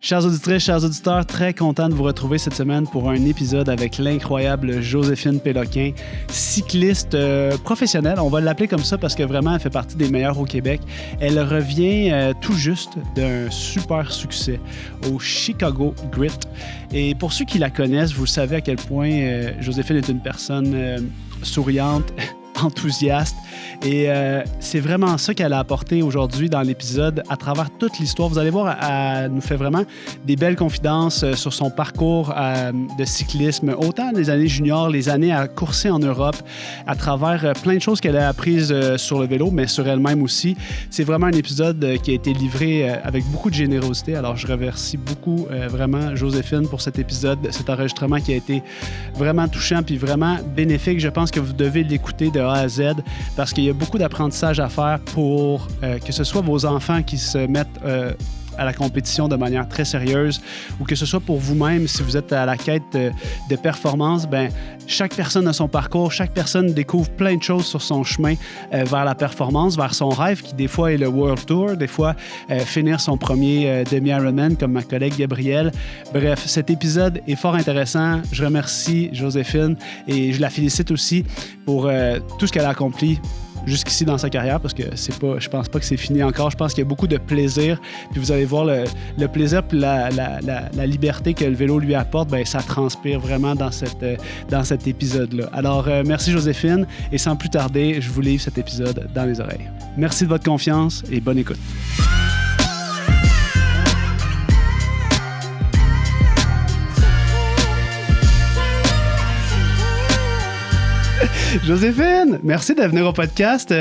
Chers auditrices, chers auditeurs, très content de vous retrouver cette semaine pour un épisode avec l'incroyable Joséphine Péloquin, cycliste professionnelle. On va l'appeler comme ça parce que vraiment, elle fait partie des meilleures au Québec. Elle revient tout juste d'un super succès au Chicago Grit. Et pour ceux qui la connaissent, vous savez à quel point Joséphine est une personne souriante, enthousiaste. Et c'est vraiment ça qu'elle a apporté aujourd'hui dans l'épisode à travers toute l'histoire. Vous allez voir, elle nous fait vraiment des belles confidences sur son parcours de cyclisme, autant les années juniors, les années à courser en Europe, à travers plein de choses qu'elle a apprises sur le vélo, mais sur elle-même aussi. C'est vraiment un épisode qui a été livré avec beaucoup de générosité. Alors, je remercie beaucoup vraiment Joséphine pour cet épisode, cet enregistrement qui a été vraiment touchant puis vraiment bénéfique. Je pense que vous devez l'écouter de A à Z parce qu'il y a beaucoup d'apprentissage à faire pour que ce soit vos enfants qui se mettent à la compétition de manière très sérieuse ou que ce soit pour vous-même, si vous êtes à la quête de performance, ben chaque personne a son parcours, chaque personne découvre plein de choses sur son chemin vers la performance, vers son rêve qui des fois est le World Tour, des fois finir son premier demi-Ironman comme ma collègue Gabrielle. Bref, cet épisode est fort intéressant. Je remercie Joséphine et je la félicite aussi pour tout ce qu'elle a accompli jusqu'ici dans sa carrière, parce que je pense pas que c'est fini encore. Je pense qu'il y a beaucoup de plaisir. Puis vous allez voir le plaisir puis la liberté que le vélo lui apporte, ben ça transpire vraiment dans cet épisode-là. Alors, merci Joséphine. Et sans plus tarder, je vous livre cet épisode dans les oreilles. Merci de votre confiance et bonne écoute. Joséphine, merci de venir au podcast.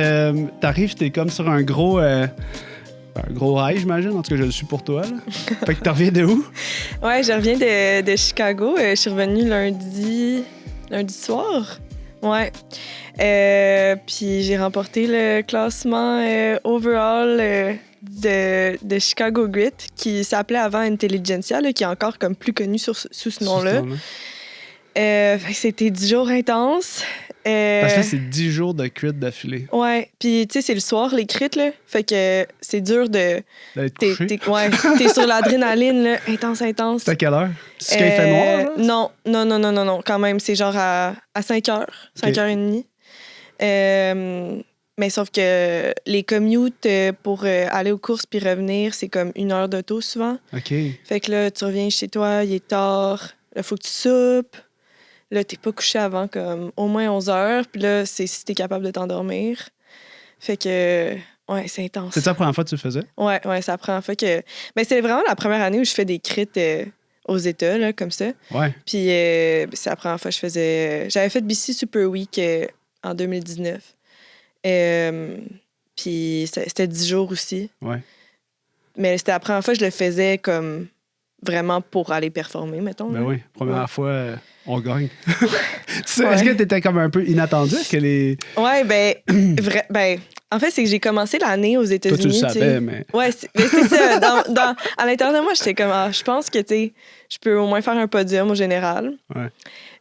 T'arrives, t'es comme sur un gros high, j'imagine. En tout cas, je le suis pour toi. Là. Fait que tu reviens de où? Ouais, je reviens de Chicago. Je suis revenue lundi soir. Ouais. Puis j'ai remporté le classement overall de Chicago Grit, qui s'appelait avant Intelligentsia, là, qui est encore comme plus connu sous ce nom-là. Fait que c'était 10 jours intenses. Parce que là, c'est 10 jours de crit d'affilée. Ouais. Puis, tu sais, c'est le soir, les crits, là. Fait que c'est dur de... D'être couché. T'es sur l'adrénaline, là. Intense. C'est à quelle heure? C'est qu'il fait noir, là? Non. Quand même, c'est genre à 5 heures. 5h30. Mais sauf que les commutes pour aller aux courses puis revenir, c'est comme 1 heure d'auto, souvent. OK. Fait que là, tu reviens chez toi, il est tard. Là, faut que tu soupes. Là, t'es pas couché avant comme au moins 11 heures. Puis là, c'est si t'es capable de t'endormir. Fait que, ouais, c'est intense. C'est ça la première fois que tu le faisais? Ouais, c'est la première fois que... Ben, c'est vraiment la première année où je fais des crits aux États, là, comme ça. Ouais. Puis c'est la première fois que je faisais... J'avais fait BC Super Week en 2019. Puis c'était 10 jours aussi. Ouais. Mais c'était la première fois que je le faisais comme... vraiment pour aller performer, mettons. Ben oui, première fois, on gagne. Est-ce que t'étais comme un peu inattendu? Est-ce que les... Ouais, ben, en fait, c'est que j'ai commencé l'année aux États-Unis. Toi, tu le savais, mais... Ouais, mais c'est ça. À l'intérieur de moi, j'étais comme, je pense que, tu sais, je peux au moins faire un podium au général. Ouais.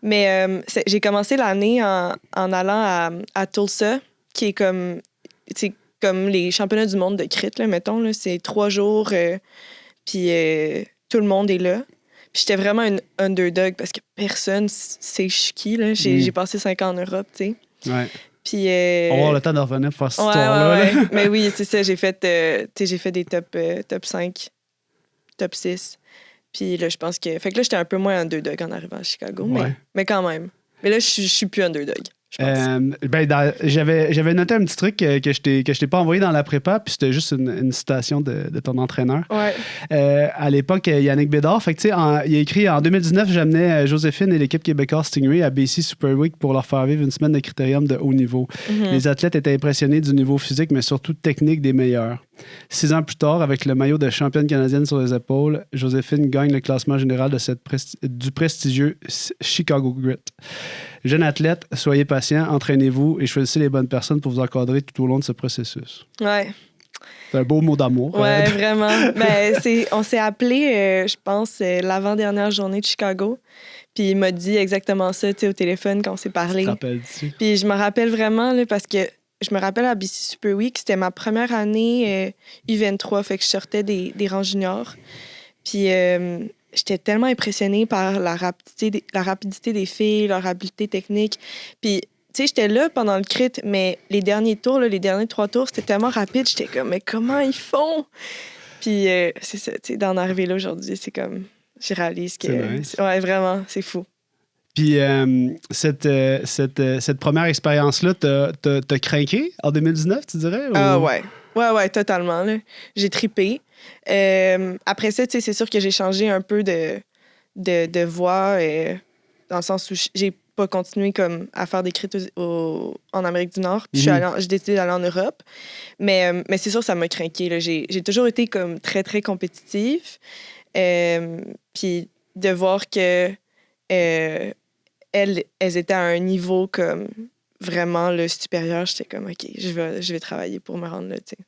Mais j'ai commencé l'année en allant à Tulsa, qui est comme, tu sais, comme les championnats du monde de crit, là, mettons. Là, c'est 3 jours, puis... tout le monde est là. Puis j'étais vraiment une underdog parce que personne sait qui, là. J'ai passé 5 ans en Europe, tu sais. Ouais. Puis... On va avoir le temps de revenir pour faire cette histoire-là. Ouais. Mais oui, c'est ça. J'ai fait des top 5, top 6. Puis là, je pense que... Fait que là, j'étais un peu moins underdog en arrivant à Chicago. Mais quand même. Mais là, je suis plus underdog. J'avais noté un petit truc que je t'ai pas envoyé dans la prépa, puis c'était juste une citation de ton entraîneur. Ouais. À l'époque, Yannick Bédard, fait que, il a écrit en 2019, j'amenais Joséphine et l'équipe québécoise Stingray à BC Super Week pour leur faire vivre une semaine de critérium de haut niveau. Mm-hmm. Les athlètes étaient impressionnés du niveau physique, mais surtout technique des meilleurs. 6 ans plus tard, avec le maillot de championne canadienne sur les épaules, Joséphine gagne le classement général du prestigieux Chicago Grit. Jeune athlète, soyez patient, entraînez-vous et choisissez les bonnes personnes pour vous encadrer tout au long de ce processus. Ouais. C'est un beau mot d'amour. Ouais, vraiment. On s'est appelé, je pense, l'avant-dernière journée de Chicago. Puis il m'a dit exactement ça, tu sais, au téléphone quand on s'est parlé. Tu te rappelles-tu? Puis je me rappelle vraiment, là, parce que je me rappelle à BC Super Week, c'était ma première année U23, fait que je sortais des rangs juniors. Puis j'étais tellement impressionnée par la rapidité des filles, leur habileté technique. Puis, tu sais, j'étais là pendant le crit, mais les derniers tours, là, les derniers 3 tours, c'était tellement rapide. J'étais comme, mais comment ils font? Puis, c'est ça, tu sais, d'en arriver là aujourd'hui, c'est comme, je réalise que. C'est nice. Ouais, vraiment, c'est fou. Puis cette première expérience-là, t'as craqué en 2019, tu dirais? Ah ouais. Ouais, totalement. Là. J'ai trippé. Après ça, tu sais, c'est sûr que j'ai changé un peu de voie, dans le sens où j'ai pas continué comme à faire des crits en Amérique du Nord. Puis j'ai décidé d'aller en Europe. Mais c'est sûr, ça m'a craqué. Là. J'ai toujours été comme très, très compétitive. Puis de voir que elles étaient à un niveau comme vraiment le supérieur, j'étais comme, OK, je vais travailler pour me rendre là, tu sais.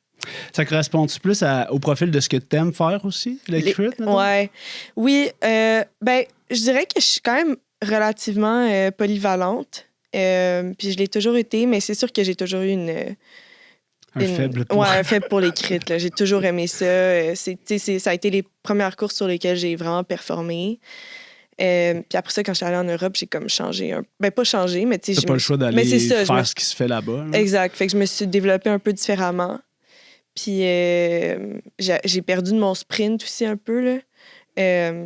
Ça correspond-tu plus au profil de ce que tu aimes faire aussi, le crit, mettons? Ouais. Oui, ben, je dirais que je suis quand même relativement polyvalente. Puis je l'ai toujours été, mais c'est sûr que j'ai toujours eu un faible pour... Ouais, un faible pour les crits. Là. J'ai toujours aimé ça. Ça a été les premières courses sur lesquelles j'ai vraiment performé. Puis après ça, quand je suis allée en Europe, j'ai comme changé Ben, pas changé, mais tu sais... T'as pas le choix d'aller faire ce qui se fait là-bas. Là. Exact. Fait que je me suis développée un peu différemment. Puis j'ai perdu de mon sprint aussi un peu, là.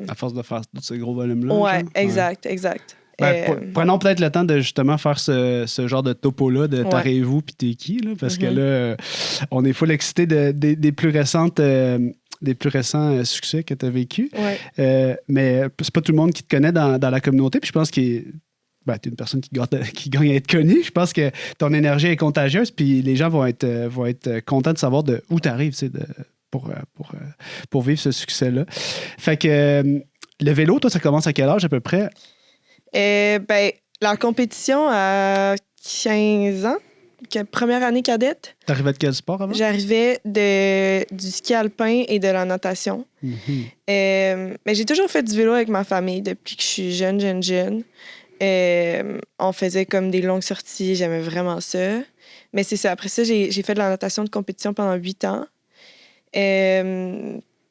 À force de faire tous ces gros volumes-là. Ouais, genre? exact. Ben, prenons peut-être le temps de justement faire ce genre de topo-là de t'arrivez-vous puis t'es qui, là, parce que là, on est full excité des plus récentes... des plus récents succès que tu as vécu. Ouais. Mais c'est pas tout le monde qui te connaît dans la communauté. Puis je pense que tu es une personne qui gagne à être connue. Je pense que ton énergie est contagieuse. Puis les gens vont être contents de savoir de où tu arrives pour vivre ce succès-là. Fait que le vélo, toi, ça commence à quel âge à peu près? Ben, la compétition à 15 ans. Première année cadette. T'arrivais de quel sport avant? J'arrivais du ski alpin et de la natation. Mais j'ai toujours fait du vélo avec ma famille depuis que je suis jeune. On faisait comme des longues sorties. J'aimais vraiment ça. Mais c'est ça. Après ça, j'ai fait de la natation de compétition pendant 8 ans.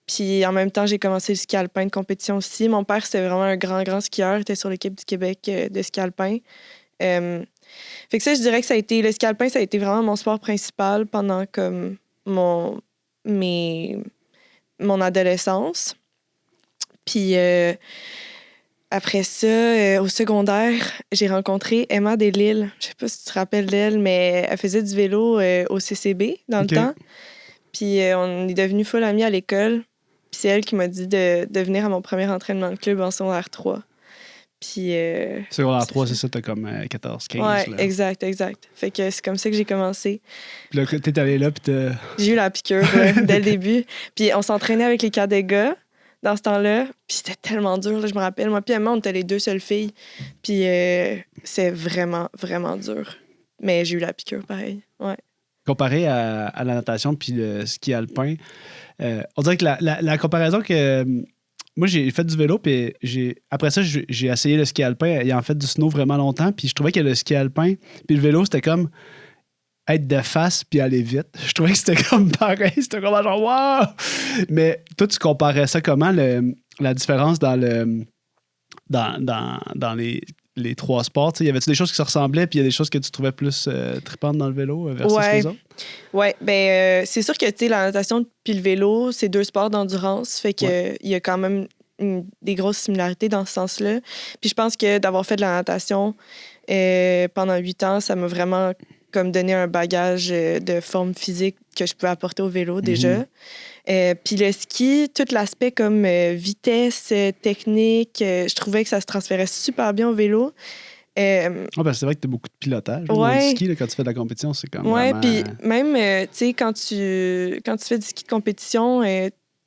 Puis en même temps, j'ai commencé le ski alpin de compétition aussi. Mon père, c'était vraiment un grand skieur. Il était sur l'équipe du Québec de ski alpin. Fait que ça, je dirais que le ski alpin, ça a été vraiment mon sport principal pendant comme mon adolescence. Puis après ça, au secondaire, j'ai rencontré Emma Delisle. Je sais pas si tu te rappelles d'elle, mais elle faisait du vélo au CCB dans le temps. Puis on est devenus full amis à l'école. Puis c'est elle qui m'a dit de venir à mon premier entraînement de club en secondaire 3. Puis... secondaire 3, c'est ça, t'as comme 14-15. Ouais, là. exact. Fait que c'est comme ça que j'ai commencé. Puis là, t'es allé là, puis j'ai eu la piqûre dès le début. Puis on s'entraînait avec les cadets gars dans ce temps-là. Puis c'était tellement dur, là, je me rappelle. Moi puis Emma, on était les 2 seules filles. Puis c'est vraiment, vraiment dur. Mais j'ai eu la piqûre, pareil. Ouais. Comparé à la natation puis le ski alpin, on dirait que la comparaison que... Moi, j'ai fait du vélo, puis après ça, j'ai essayé le ski alpin ayant fait du snow vraiment longtemps, puis je trouvais que le ski alpin puis le vélo, c'était comme être de face puis aller vite. Je trouvais que c'était comme pareil, c'était comme genre « wow! » Mais toi, tu comparais ça comment, la différence dans les 3 sports? Y avait-tu des choses qui se ressemblaient, puis il y a des choses que tu trouvais plus trippantes dans le vélo versus les autres? Oui, ben c'est sûr que la natation puis le vélo, c'est 2 sports d'endurance. Fait que il y a quand même des grosses similarités dans ce sens-là. Puis je pense que d'avoir fait de la natation pendant 8 ans, ça m'a vraiment comme donné un bagage de forme physique que je pouvais apporter au vélo déjà. Puis le ski, tout l'aspect comme vitesse, technique, je trouvais que ça se transférait super bien au vélo. Ben c'est vrai que tu as beaucoup de pilotage dans le ski, là, quand tu fais de la compétition, c'est comme vraiment... puis même, tu sais, quand tu fais du ski de compétition,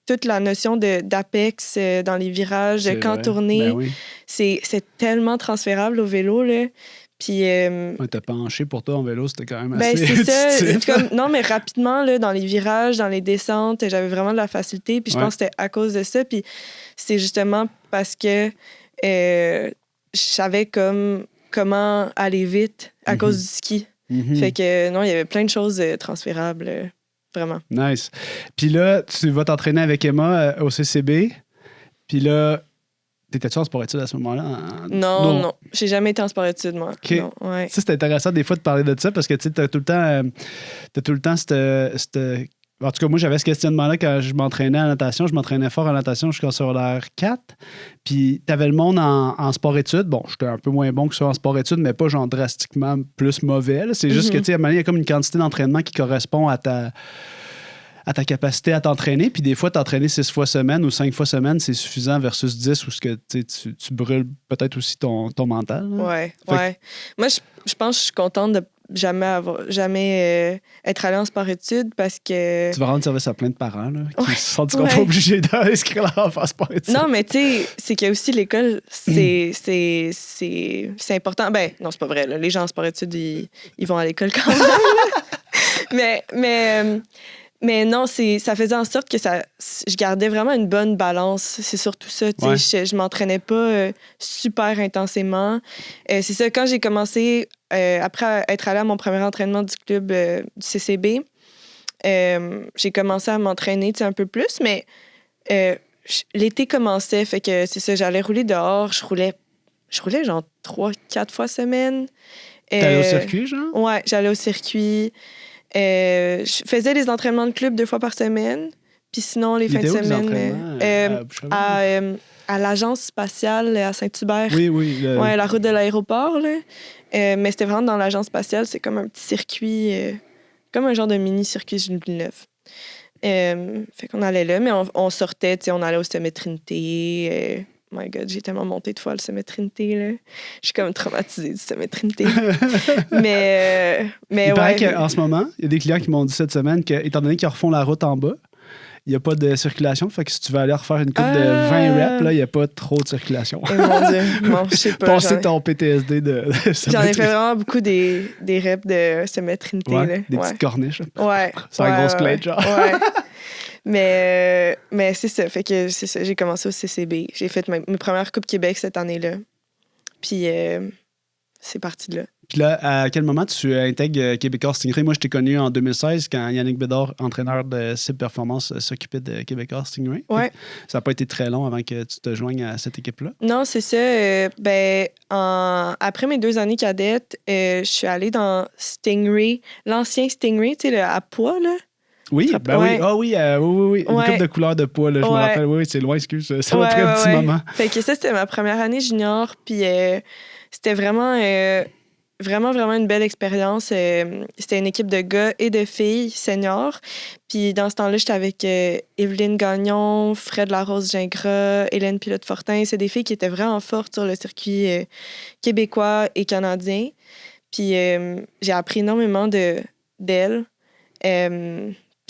toute la notion d'apex dans les virages, quand tourner, c'est tellement transférable au vélo, là. Puis... t'as penché pour toi en vélo, c'était quand même ben, assez... c'est ça. Non, mais rapidement, là, dans les virages, dans les descentes, j'avais vraiment de la facilité. Puis je pense que c'était à cause de ça. Puis c'est justement parce que je savais comment aller vite à cause du ski. Fait que non, il y avait plein de choses transférables, vraiment. Nice. Puis là, tu vas t'entraîner avec Emma au CCB. Puis là, t'étais-tu en sport-études à ce moment-là? Non. J'ai jamais été en sport-études, moi. Okay. Non, ouais. Ça, c'est intéressant des fois de parler de ça parce que tu sais, t'as tout le temps cette... En tout cas, moi, j'avais ce questionnement-là quand je m'entraînais à natation. Je m'entraînais fort en natation jusqu'en secondaire 4. Puis, t'avais le monde en sport-études. Bon, j'étais un peu moins bon que ça en sport-études, mais pas genre drastiquement plus mauvais. Là. C'est juste que, tu sais, à un moment donné, il y a comme une quantité d'entraînement qui correspond à ta capacité à t'entraîner. Puis des fois, t'entraîner 6 fois semaine ou 5 fois semaine, c'est suffisant versus 10 où tu brûles peut-être aussi ton mental. Là. Ouais. Moi, je pense que je suis contente de jamais être allée en sport-études parce que... Tu vas rendre service à plein de parents là, qui se sentiront pas obligés d'inscrire leur enfant en sport-études. Non, mais tu sais, c'est que aussi l'école, c'est important. Ben, non, c'est pas vrai. Là. Les gens en sport-études, ils vont à l'école quand même. Mais non, ça faisait en sorte que je gardais vraiment une bonne balance. C'est surtout ça. Ouais. Je m'entraînais pas super intensément. C'est ça, quand j'ai commencé, après être allée à mon premier entraînement du club du CCB, j'ai commencé à m'entraîner un peu plus, mais l'été commençait, fait que c'est ça, j'allais rouler dehors. Je roulais genre 3-4 fois semaine. T'allais au circuit, genre? Ouais, j'allais au circuit. Je faisais des entraînements de club 2 fois par semaine. Puis sinon, les fins de semaine... à l'agence spatiale à Saint-Hubert. Oui. Ouais, la route de l'aéroport. Là. Mais c'était vraiment dans l'agence spatiale. C'est comme un petit circuit, comme un genre de mini-circuit Villeneuve. Fait qu'on allait là, mais on sortait, on allait au Sommet Trinité. My God, j'ai tellement monté de fois le Sommet Trinité, là. Je suis comme traumatisée du Sommet Trinité. mais il paraît qu'en ce moment, il y a des clients qui m'ont dit cette semaine qu'étant donné qu'ils refont la route en bas, il n'y a pas de circulation. Fait que si tu veux aller refaire une coupe de 20 reps, là, il n'y a pas trop de circulation. Mon Dieu. Bon, je sais pas. Passer ton PTSD de J'en ai fait vraiment beaucoup des reps de Sommet Trinité. Ouais, là. Des petites corniches. Ouais. C'est une grosse plate, genre. Ouais. Mais c'est ça. Fait que c'est ça. J'ai commencé au CCB. J'ai fait mes premières Coupes Québec cette année-là. Puis c'est parti de là. Puis là, à quel moment tu intègres Québécois Stingray? Moi, je t'ai connu en 2016 quand Yannick Bédard, entraîneur de Cible Performance, s'occupait de Québécois Stingray. Ouais. Ça n'a pas été très long avant que tu te joignes à cette équipe-là? Non, c'est ça. Après mes 2 années cadettes, je suis allée dans Stingray, l'ancien Stingray, tu sais, le à poids, là. Oui, ben ouais. Oui. Oui. Une coupe de couleur de poids, là, je me rappelle. Oui, c'est loin, excuse. Ça va très petit moment. Fait que ça, c'était ma première année junior, puis c'était vraiment une belle expérience. C'était une équipe de gars et de filles seniors. Puis dans ce temps-là, j'étais avec Evelyne Gagnon, Fred Larose-Gingras, Hélène Pilote-Fortin. C'est des filles qui étaient vraiment fortes sur le circuit québécois et canadien. Puis j'ai appris énormément d'elles.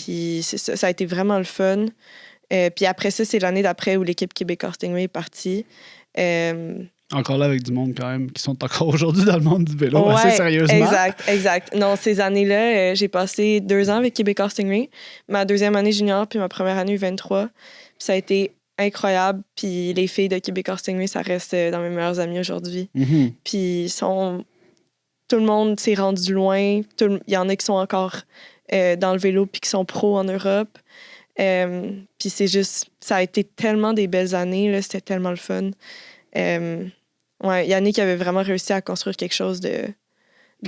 Puis c'est ça, ça a été vraiment le fun. Puis après ça, c'est l'année d'après où l'équipe Québécois Stingray est partie. Encore là avec du monde quand même qui sont encore aujourd'hui dans le monde du vélo, assez sérieusement. Exact. Non, ces années-là, j'ai passé 2 ans avec Québécois Stingray, ma 2e année junior puis ma première année U23. Puis ça a été incroyable. Puis les filles de Québécois Stingray, ça reste dans mes meilleures amies aujourd'hui. Mm-hmm. Puis tout le monde s'est rendu loin. Il y en a qui sont encore dans le vélo puis qui sont pros en Europe. Puis c'est juste... Ça a été tellement des belles années. Là, c'était tellement le fun. Yannick avait vraiment réussi à construire quelque chose de...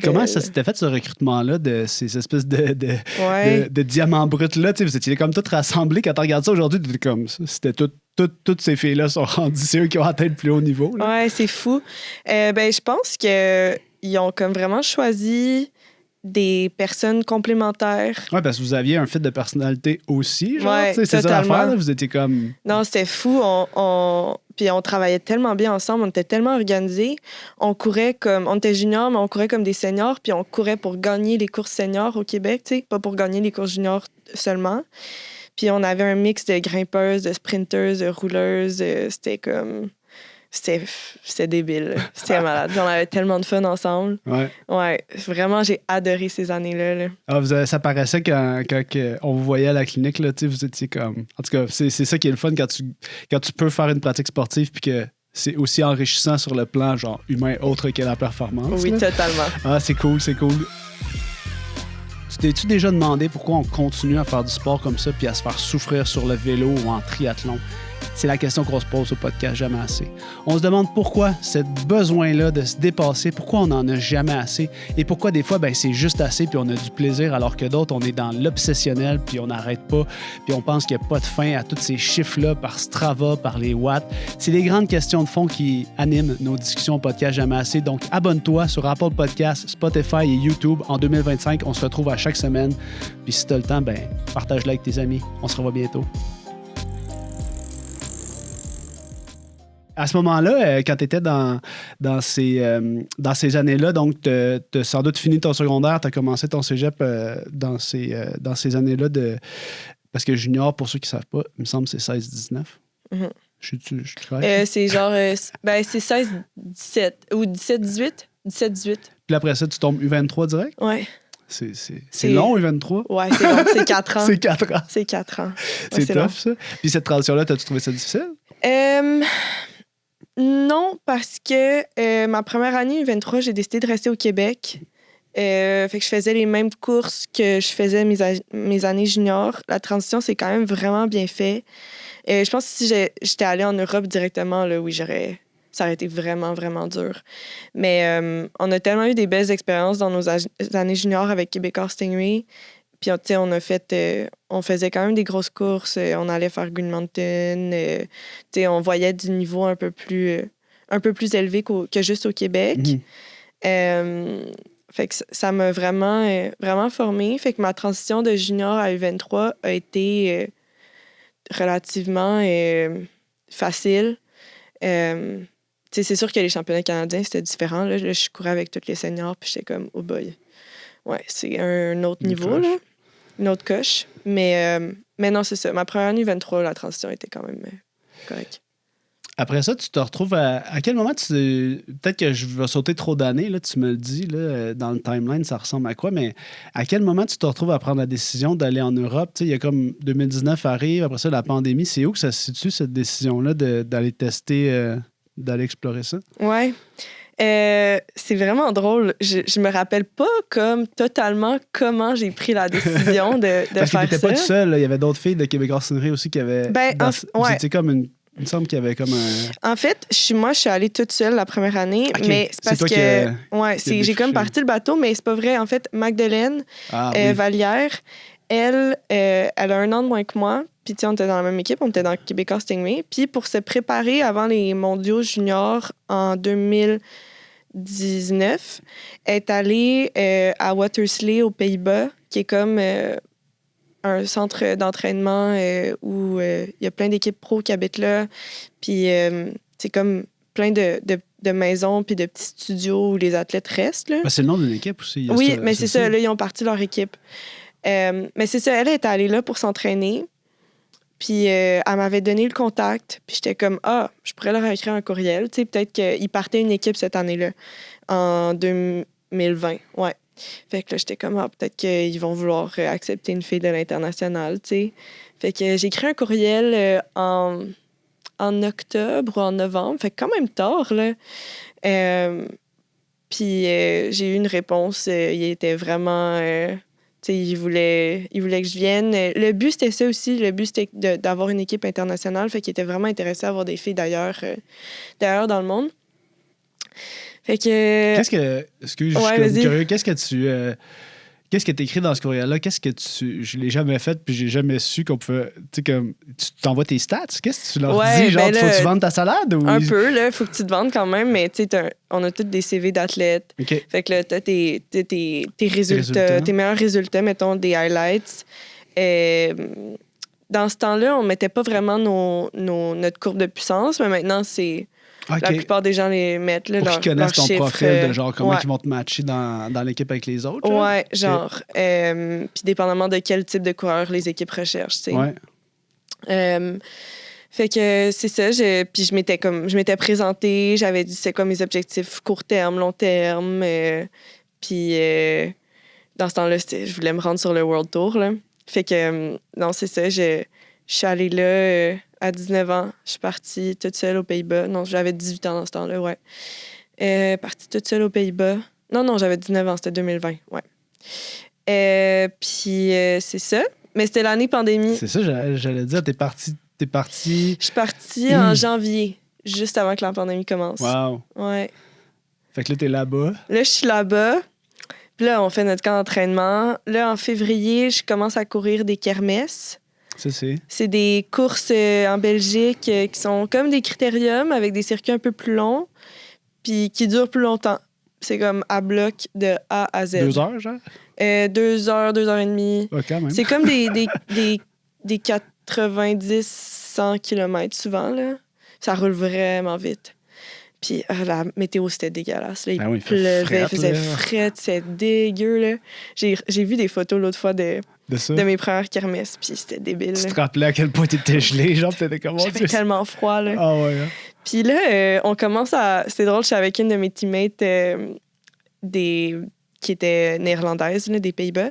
Comment ça s'était fait, ce recrutement-là, de ces espèces de diamants bruts-là? Vous étiez comme tous rassemblés. Quand tu regardes ça aujourd'hui, tu comme c'était toutes ces filles-là sont rendues, c'est eux qui ont atteint le plus haut niveau. Là. Ouais, c'est fou. Je pense qu'ils ont comme vraiment choisi des personnes complémentaires. Oui, parce que vous aviez un fit de personnalité aussi, genre. Ouais, c'est ça l'affaire, là, vous étiez comme... Non, c'était fou. Puis on travaillait tellement bien ensemble, on était tellement organisés. On était juniors, mais on courait comme des seniors, puis on courait pour gagner les courses seniors au Québec, tu sais, pas pour gagner les courses juniors seulement. Puis on avait un mix de grimpeuses, de sprinteuses, de rouleuses. C'était comme... C'était débile. C'était malade. On avait tellement de fun ensemble. Ouais. Vraiment, j'ai adoré ces années-là. Là. Ah, ça paraissait quand on vous voyait à la clinique, là, vous étiez comme... En tout cas, c'est ça qui est le fun quand tu peux faire une pratique sportive puis que c'est aussi enrichissant sur le plan genre humain autre que la performance. Oui, là. Totalement. Ah, c'est cool. Tu t'es-tu déjà demandé pourquoi on continue à faire du sport comme ça puis à se faire souffrir sur le vélo ou en triathlon? C'est la question qu'on se pose au podcast Jamais assez. On se demande pourquoi ce besoin-là de se dépasser, pourquoi on n'en a jamais assez et pourquoi des fois, c'est juste assez puis on a du plaisir alors que d'autres, on est dans l'obsessionnel puis on n'arrête pas puis on pense qu'il n'y a pas de fin à tous ces chiffres-là par Strava, par les watts. C'est les grandes questions de fond qui animent nos discussions au podcast Jamais assez. Donc, abonne-toi sur Apple Podcasts, Spotify et YouTube. En 2025, on se retrouve à chaque semaine. Puis si tu as le temps, partage-le avec tes amis. On se revoit bientôt. À ce moment-là, quand tu étais dans ces années-là, donc tu as sans doute fini ton secondaire, tu as commencé ton cégep dans ces années-là parce que junior, pour ceux qui ne savent pas, il me semble que c'est 16-19. Mm-hmm. Je suis correct? C'est genre... c'est 16-17 ou 17-18. 17-18. Puis après ça, tu tombes U23 direct? Ouais. C'est long, U23? Ouais, c'est long. C'est 4 ans. C'est 4 ans. C'est 4 ans. Ouais, c'est tough, long. Ça. Puis cette transition-là, as-tu trouvé ça difficile? Non, parce que ma première année U23, j'ai décidé de rester au Québec. Fait que je faisais les mêmes courses que je faisais mes années juniors. La transition, c'est quand même vraiment bien fait. Je pense que si j'étais allée en Europe directement, là, oui, ça aurait été vraiment, vraiment dur. Mais on a tellement eu des belles expériences dans nos années juniors avec Québécois Stingray. Puis, on faisait quand même des grosses courses. On allait faire Green Mountain. On voyait du niveau un peu plus élevé que juste au Québec. Mm-hmm. Fait que ça m'a vraiment, vraiment formée. Fait que ma transition de junior à U23 a été relativement facile. C'est sûr que les championnats canadiens, c'était différent. Là, je courais avec tous les seniors, puis j'étais comme, oh boy. Ouais, c'est un autre niveau, là. Une autre coche. Mais non, c'est ça. Ma première année 23, la transition était quand même correcte. Après ça, tu te retrouves à quel moment peut-être que je vais sauter trop d'années, là, tu me le dis, là, dans le timeline, ça ressemble à quoi, mais à quel moment tu te retrouves à prendre la décision d'aller en Europe? Il y a comme 2019 arrive, après ça, la pandémie. C'est où que ça se situe, cette décision-là, d'aller tester, d'aller explorer ça? Ouais. C'est vraiment drôle. Je me rappelle pas comme totalement comment j'ai pris la décision de faire ça. Parce que t'étais pas tout seul. Il y avait d'autres filles de Québécois Stingray aussi qui avaient... C'était comme une... Il me semble qu'il y avait comme un... En fait, moi, je suis allée toute seule la première année, mais c'est parce que j'ai comme parti le bateau, mais c'est pas vrai. En fait, Magdeleine Vallière, elle a 1 an de moins que moi. Puis, on était dans la même équipe, on était dans Québécois Stingray. Puis, pour se préparer avant les mondiaux juniors en 2019, elle est allée à Watersley, aux Pays-Bas, qui est comme un centre d'entraînement où il y a plein d'équipes pro qui habitent là. Puis, c'est comme plein de maisons puis de petits studios où les athlètes restent. Là. C'est le nom d'une équipe aussi. Oui, mais c'est ça. Là, ils ont parti leur équipe. Mais c'est ça, elle est allée là pour s'entraîner. Puis elle m'avait donné le contact. Puis j'étais comme, je pourrais leur écrire un courriel. Tu sais, peut-être qu'ils partaient une équipe cette année-là, en 2020. Ouais. Fait que là, j'étais comme, peut-être qu'ils vont vouloir accepter une fille de l'international, tu sais. Fait que j'ai écrit un courriel en octobre ou en novembre. Fait que quand même tard, là. Puis j'ai eu une réponse. Il était vraiment... il voulait que je vienne. Le but, c'était ça aussi. Le but, c'était d'avoir une équipe internationale. Fait qu'il était vraiment intéressé à avoir des filles d'ailleurs dans le monde. Fait que... je suis curieux. Qu'est-ce que tu écris dans ce courriel-là? Je l'ai jamais fait, puis j'ai jamais su qu'on pouvait... Tu t'envoies tes stats? Qu'est-ce que tu leur dis? Genre, faut que tu vendes ta salade? Ou... Un peu, là. Faut que tu te vendes quand même, mais tu sais, on a tous des CV d'athlètes. Okay. Fait que là, t'as tes résultats, tes meilleurs résultats, mettons, des highlights. Dans ce temps-là, on mettait pas vraiment notre courbe de puissance, mais maintenant, c'est... Okay. La plupart des gens les mettent, là, pour qu'ils connaissent ton chiffre, profil de genre comment ils vont te matcher dans l'équipe avec les autres. Genre. Ouais, genre. Puis dépendamment de quel type de coureur les équipes recherchent, tu sais. Ouais. Fait que c'est ça. Puis je m'étais présentée, j'avais dit c'est quoi mes objectifs court terme, long terme. Puis dans ce temps-là, je voulais me rendre sur le World Tour, là. Fait que non, c'est ça. Je suis allée là... à 19 ans, je suis partie toute seule aux Pays-Bas. Non, j'avais 18 ans dans ce temps-là, ouais. Partie toute seule aux Pays-Bas. Non, j'avais 19 ans, c'était 2020, ouais. Puis c'est ça. Mais c'était l'année pandémie. C'est ça, j'allais dire, t'es partie T'es parti... Je suis partie en janvier, juste avant que la pandémie commence. Wow. Ouais. Fait que là, t'es là-bas. Là, je suis là-bas. Puis là, on fait notre camp d'entraînement. Là, en février, je commence à courir des kermesses. Ça, c'est... C'est des courses en Belgique qui sont comme des critériums avec des circuits un peu plus longs puis qui durent plus longtemps. C'est comme à bloc de A à Z. 2 heures, genre? 2 heures, 2 heures et demie. Ouais, quand même. C'est comme des 90-100 km souvent, là. Ça roule vraiment vite. Puis la météo, c'était dégueulasse. Là. Il pleuvait, il faisait fret, c'était dégueu. Là. J'ai vu des photos l'autre fois de mes premières kermesses, puis c'était débile. Tu te rappelais à quel point t'étais gelé, genre, t'étais comment? J'avais tellement froid, là. Ah ouais, hein? Puis là, on commence à... C'était drôle, je suis avec une de mes teammates qui était néerlandaise, là, des Pays-Bas.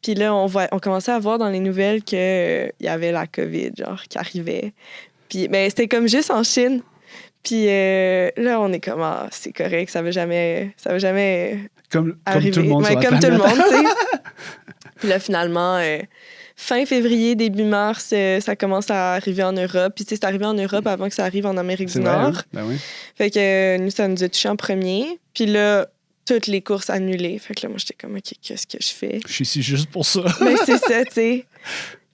Puis là, on commençait à voir dans les nouvelles qu'il y avait la COVID, genre, qui arrivait. Puis c'était comme juste en Chine. Puis là, on est comme, ah, c'est correct, ça va jamais comme arriver. Tout le monde sur la comme planète. tout le monde, tu sais. Puis là, finalement, fin février, début mars, ça commence à arriver en Europe. Puis tu sais, c'est arrivé en Europe avant que ça arrive en Amérique du Nord. Hein? Ben oui. Fait que nous, ça nous a touchés en premier. Puis là, toutes les courses annulées. Fait que là, moi, j'étais comme, OK, qu'est-ce que je fais? Je suis ici juste pour ça. Mais c'est ça, tu sais.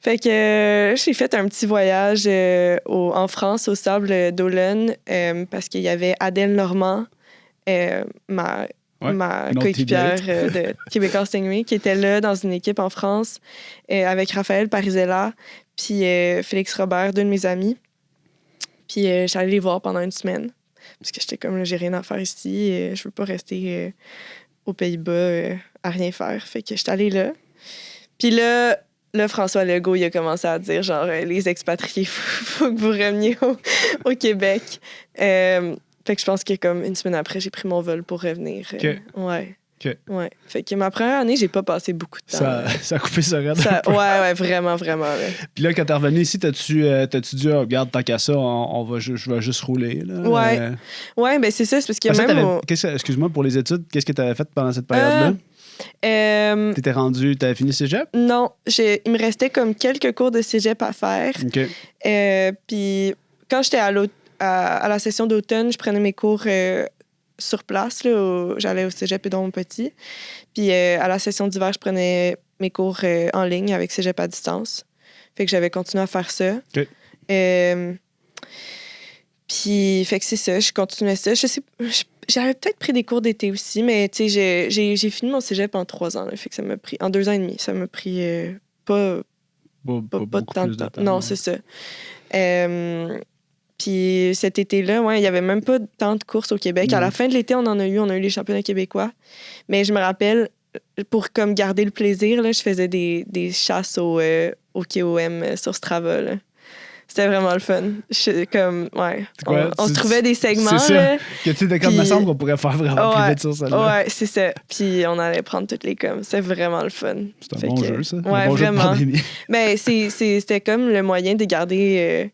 Fait que j'ai fait un petit voyage en France, au Sable d'Olonne, parce qu'il y avait Adèle Normand, ma coéquipière de Québécois Stingray, qui était là dans une équipe en France avec Raphaël Parisella, puis Félix Robert, deux de mes amis. Puis j'allais les voir pendant une semaine, parce que j'étais comme, là, j'ai rien à faire ici, je veux pas rester aux Pays-Bas à rien faire. Fait que j'étais allée là. Puis là, François Legault, il a commencé à dire, genre, les expatriés, faut que vous reveniez au Québec. Fait que je pense que comme une semaine après, j'ai pris mon vol pour revenir. Ouais. Okay. Ouais. Fait que ma première année, j'ai pas passé beaucoup de temps. Ça a coupé ça raide. Ouais, vraiment, vraiment. Là. Puis là, quand t'es revenu ici, t'as-tu dit, oh, regarde, tant qu'à ça, je vais juste rouler? Là. Ouais, ben c'est ça, c'est parce que même... Excuse-moi, pour les études, qu'est-ce que t'avais fait pendant cette période-là? T'avais fini cégep? Non, il me restait comme quelques cours de cégep à faire. OK. Puis quand j'étais à la session d'automne, je prenais mes cours sur place. J'allais au cégep Édouard-Montpetit. Puis à la session d'hiver, je prenais mes cours en ligne avec cégep à distance. Fait que j'avais continué à faire ça. OK. Puis, fait que c'est ça, je continuais ça. J'avais peut-être pris des cours d'été aussi, mais tu sais, j'ai fini mon cégep en 3 ans. Là, fait que ça m'a pris... En 2 ans et demi, ça m'a pris pas tant de temps. Non, c'est ça. Puis cet été-là, il n'y avait même pas tant de courses au Québec. À la fin de l'été, on a eu les championnats québécois. Mais je me rappelle, pour comme garder le plaisir, là, je faisais des chasses au KOM sur Strava. Là. C'était vraiment le fun. On se trouvait des segments. C'est ça. Là, que tu sais, comme me semble qu'on pourrait faire vraiment plus vite sur ça. Ouais, c'est ça. Puis on allait prendre toutes les coms. C'était vraiment le fun. C'est un bon jeu, ça. Ouais, un bon vraiment. Jeu de pandémie. Ben, c'était comme le moyen de garder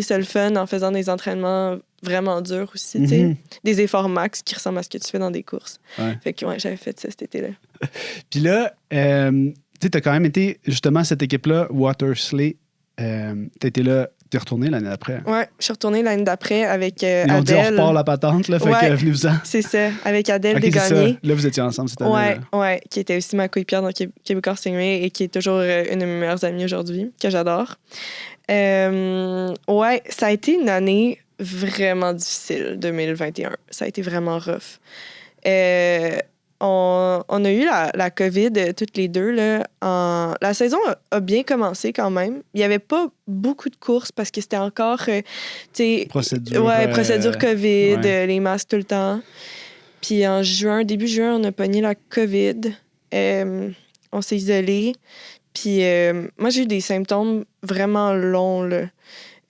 ça le fun en faisant des entraînements vraiment durs aussi. Mm-hmm. Des efforts max qui ressemblent à ce que tu fais dans des courses. Ouais. Fait que j'avais fait ça cet été-là. Puis là, tu sais, t'as quand même été justement cette équipe-là, Watersley. T'as été là, t'es retourné l'année d'après. Ouais, je suis retournée l'année d'après avec Adèle. Ils ont dit on repart la patente, là, fait que venez-vous-en. C'est ça, avec Adèle okay, Desgagnés. Là, vous étiez ensemble cette année. Ouais, qui était aussi ma coéquipière dans Québécois Stingray et qui est toujours une de mes meilleures amies aujourd'hui, que j'adore. Ouais, ça a été une année vraiment difficile, 2021. Ça a été vraiment rough. On a eu la COVID toutes les deux. Là, la saison a bien commencé quand même. Il n'y avait pas beaucoup de courses parce que c'était encore... procédure COVID, les masques tout le temps. Puis en début juin, on a pogné la COVID. On s'est isolés. Puis moi, j'ai eu des symptômes vraiment longs. Là.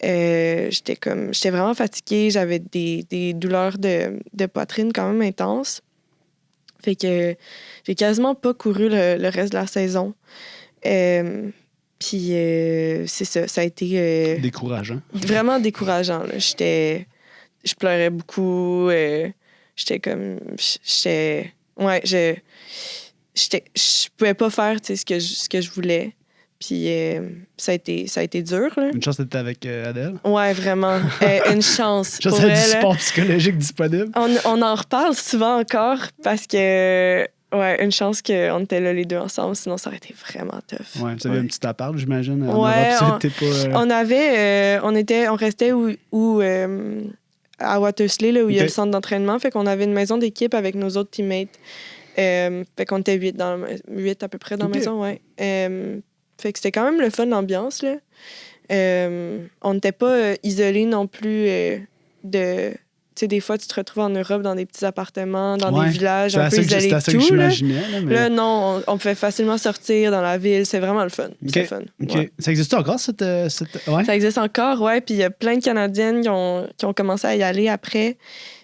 J'étais vraiment fatiguée. J'avais des douleurs de poitrine quand même intenses. Fait que j'ai quasiment pas couru le reste de la saison. Puis c'est ça, ça a été... décourageant. Vraiment décourageant. Là. Je pleurais beaucoup. J'étais comme... Je pouvais pas faire ce que je voulais. Puis ça a été dur, là. Une chance d'être avec Adèle. Ouais, vraiment. Une chance. Je pour sais du elle. support psychologique disponible. On en reparle souvent encore parce que, ouais, une chance qu'on était là les deux ensemble, sinon ça aurait été vraiment tough. Ouais, vous avez un petit appart, j'imagine. En Ouais, Europe, c'était pas. on restait à Watersley, là, où il y a Ok. le centre d'entraînement. Fait qu'on avait une maison d'équipe avec nos autres teammates. Fait qu'on était 8 à peu près dans Ok. la maison, ouais. Fait que c'était quand même le fun, l'ambiance, là. On n'était pas isolés non plus de... Tu sais, des fois, tu te retrouves en Europe dans des petits appartements, dans Ouais. des villages C'est un peu isolés à ça de que tout, là. j'imaginais. Là, mais... Là, non, on pouvait facilement sortir dans la ville. C'est vraiment le fun. C'est le fun. OK. Ouais. Ça existe encore, cette... Ouais? Ça existe encore, ouais. Puis il y a plein de Canadiennes qui ont commencé à y aller après.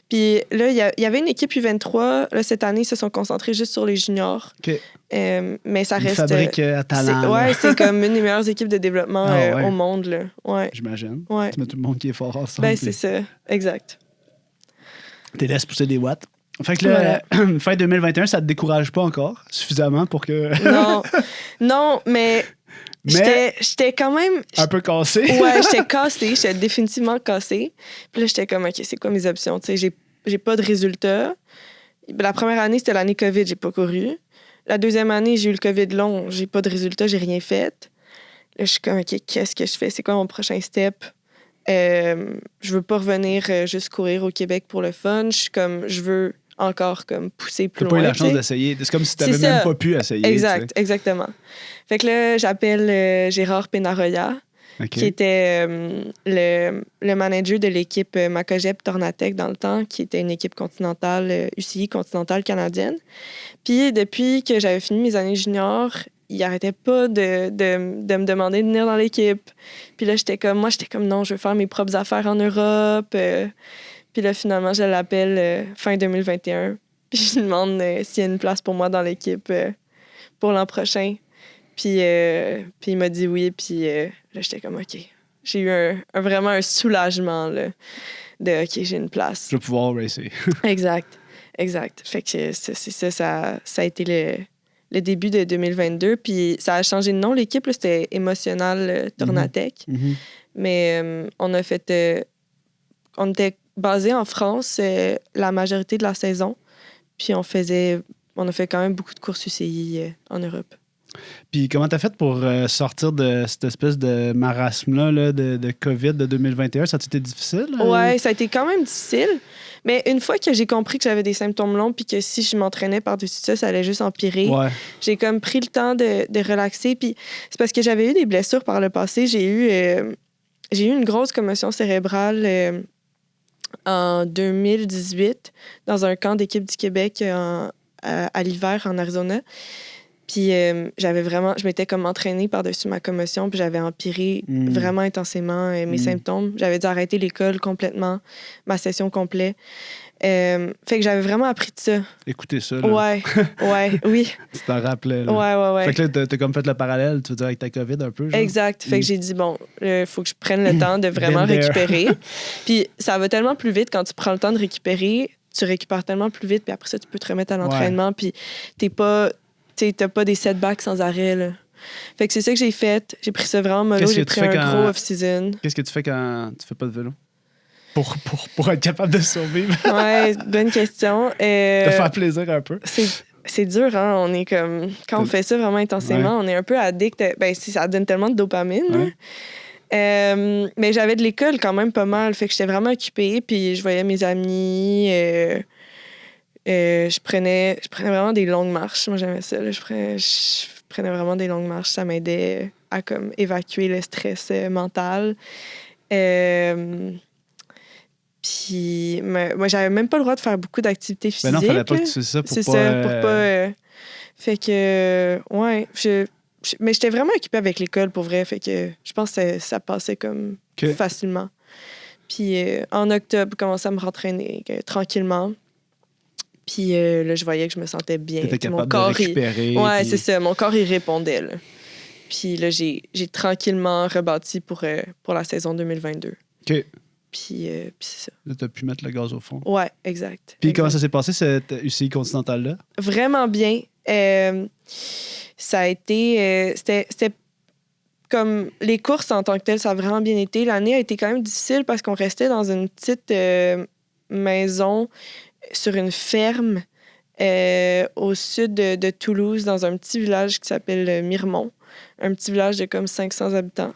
Puis là, il y avait une équipe U23. Là, cette année, ils se sont concentrés juste sur les juniors. OK. Mais ça Une reste... fabrique à talent. là, Ouais, c'est comme une des meilleures équipes de développement Ah, ouais. au monde, là. Ouais. j'imagine. Ouais. Tu mets tout le monde qui est fort ensemble. Ben, puis c'est ça. Exact. Tu laisses pousser des watts. Fait que là, Voilà. fin 2021, ça te décourage pas encore suffisamment pour que... Non, mais j'étais quand même... un peu cassé. Ouais, j'étais cassée. J'étais définitivement cassée. Puis là, j'étais comme, OK, c'est quoi mes options? Tu sais, j'ai pas de résultats. La première année, c'était l'année COVID, j'ai pas couru. La deuxième année, j'ai eu le COVID long, j'ai pas de résultats, j'ai rien fait. Là, je suis comme, OK, qu'est-ce que je fais? C'est quoi mon prochain step? Je veux pas revenir juste courir au Québec pour le fun. Je suis comme, je veux encore comme pousser plus T'as pas loin. eu la chance tu sais. d'essayer. C'est comme si t'avais C'est même ça. pas pu essayer. Exact, exactement. Fait que là, j'appelle Gérard Penaroya, tu sais. qui OK. était le manager de l'équipe Macogep Tornatec dans le temps, qui était une équipe continentale, UCI continentale canadienne. Puis depuis que j'avais fini mes années juniors, il arrêtait pas de me demander de venir dans l'équipe. Puis là, j'étais comme non, je veux faire mes propres affaires en Europe. Puis là, finalement, je l'appelle fin 2021. Puis je lui demande s'il y a une place pour moi dans l'équipe pour l'an prochain. Puis il m'a dit oui. Puis là, j'étais comme, OK. J'ai eu vraiment un soulagement là, de OK, j'ai une place. Je vais pouvoir racer. Exact. Fait que c'est ça a été le début de 2022. Puis ça a changé de nom, l'équipe. Là, c'était Émotionnel Tornatec. Mhm. Mais on était basé en France la majorité de la saison. Puis on a fait quand même beaucoup de courses UCI en Europe. Puis comment t'as fait pour sortir de cette espèce de marasme-là là, de COVID de 2021? Ça a été difficile? Ouais, ça a été quand même difficile. Mais une fois que j'ai compris que j'avais des symptômes longs puis que si je m'entraînais par-dessus ça, ça allait juste empirer, Ouais. j'ai comme pris le temps de relaxer. Puis c'est parce que j'avais eu des blessures par le passé. J'ai eu une grosse commotion cérébrale en 2018 dans un camp d'équipe du Québec à l'hiver en Arizona. Puis je m'étais comme entraînée par-dessus ma commotion, puis j'avais empiré vraiment intensément mes symptômes. J'avais dû arrêter l'école complètement, ma session complète. Fait que j'avais vraiment appris de ça. Écoutez ça. Là. Ouais, oui. Tu t'en rappelais. Là. Ouais. Fait que là, t'as comme fait le parallèle, tu veux dire, avec ta COVID un peu. Genre? Exact. Fait que j'ai dit, bon, il faut que je prenne le temps de vraiment Been there. récupérer. Puis ça va tellement plus vite quand tu prends le temps de récupérer. Tu récupères tellement plus vite, puis après ça, tu peux te remettre à l'entraînement, puis t'as pas des setbacks sans arrêt, là. Fait que c'est ça que j'ai fait. J'ai pris ça vraiment mollo. Qu'est-ce que J'ai tu pris fais un quand- gros off-season. Qu'est-ce que tu fais quand tu fais pas de vélo? Pour être capable de survivre? Ouais, bonne question. Te faire plaisir un peu? C'est dur, hein? On est comme... Quand on fait ça vraiment intensément, on est un peu addict. Ben, ça donne tellement de dopamine. Ouais. Mais j'avais de l'école quand même pas mal. Fait que j'étais vraiment occupée. Puis je voyais mes amis. Je prenais vraiment des longues marches. Moi, j'aimais ça. Là. Je prenais vraiment des longues marches. Ça m'aidait à comme évacuer le stress mental. Puis moi, j'avais même pas le droit de faire beaucoup d'activités physiques. Ben non, fallait pas là. que tu fais ça pour C'est pas... ça, pour pas... Fait que, ouais, mais j'étais vraiment occupée avec l'école, pour vrai. Fait que je pense que ça passait comme OK. facilement. Puis en octobre, je commençais à me rentraîner tranquillement. Puis là, je voyais que je me sentais bien. T'étais Mon capable corps, de récupérer. Ouais, puis- c'est ça. Mon corps, il répondait, là. Puis là, j'ai tranquillement rebâti pour la saison 2022. OK. Puis c'est ça. Là, t'as pu mettre le gaz au fond. Ouais, exact. Puis exact. comment ça s'est passé, cette UCI continentale-là? Vraiment bien. Ça a été... c'était comme les courses en tant que telles, ça a vraiment bien été. L'année a été quand même difficile parce qu'on restait dans une petite maison sur une ferme au sud de Toulouse, dans un petit village qui s'appelle Miremont. Un petit village de comme 500 habitants.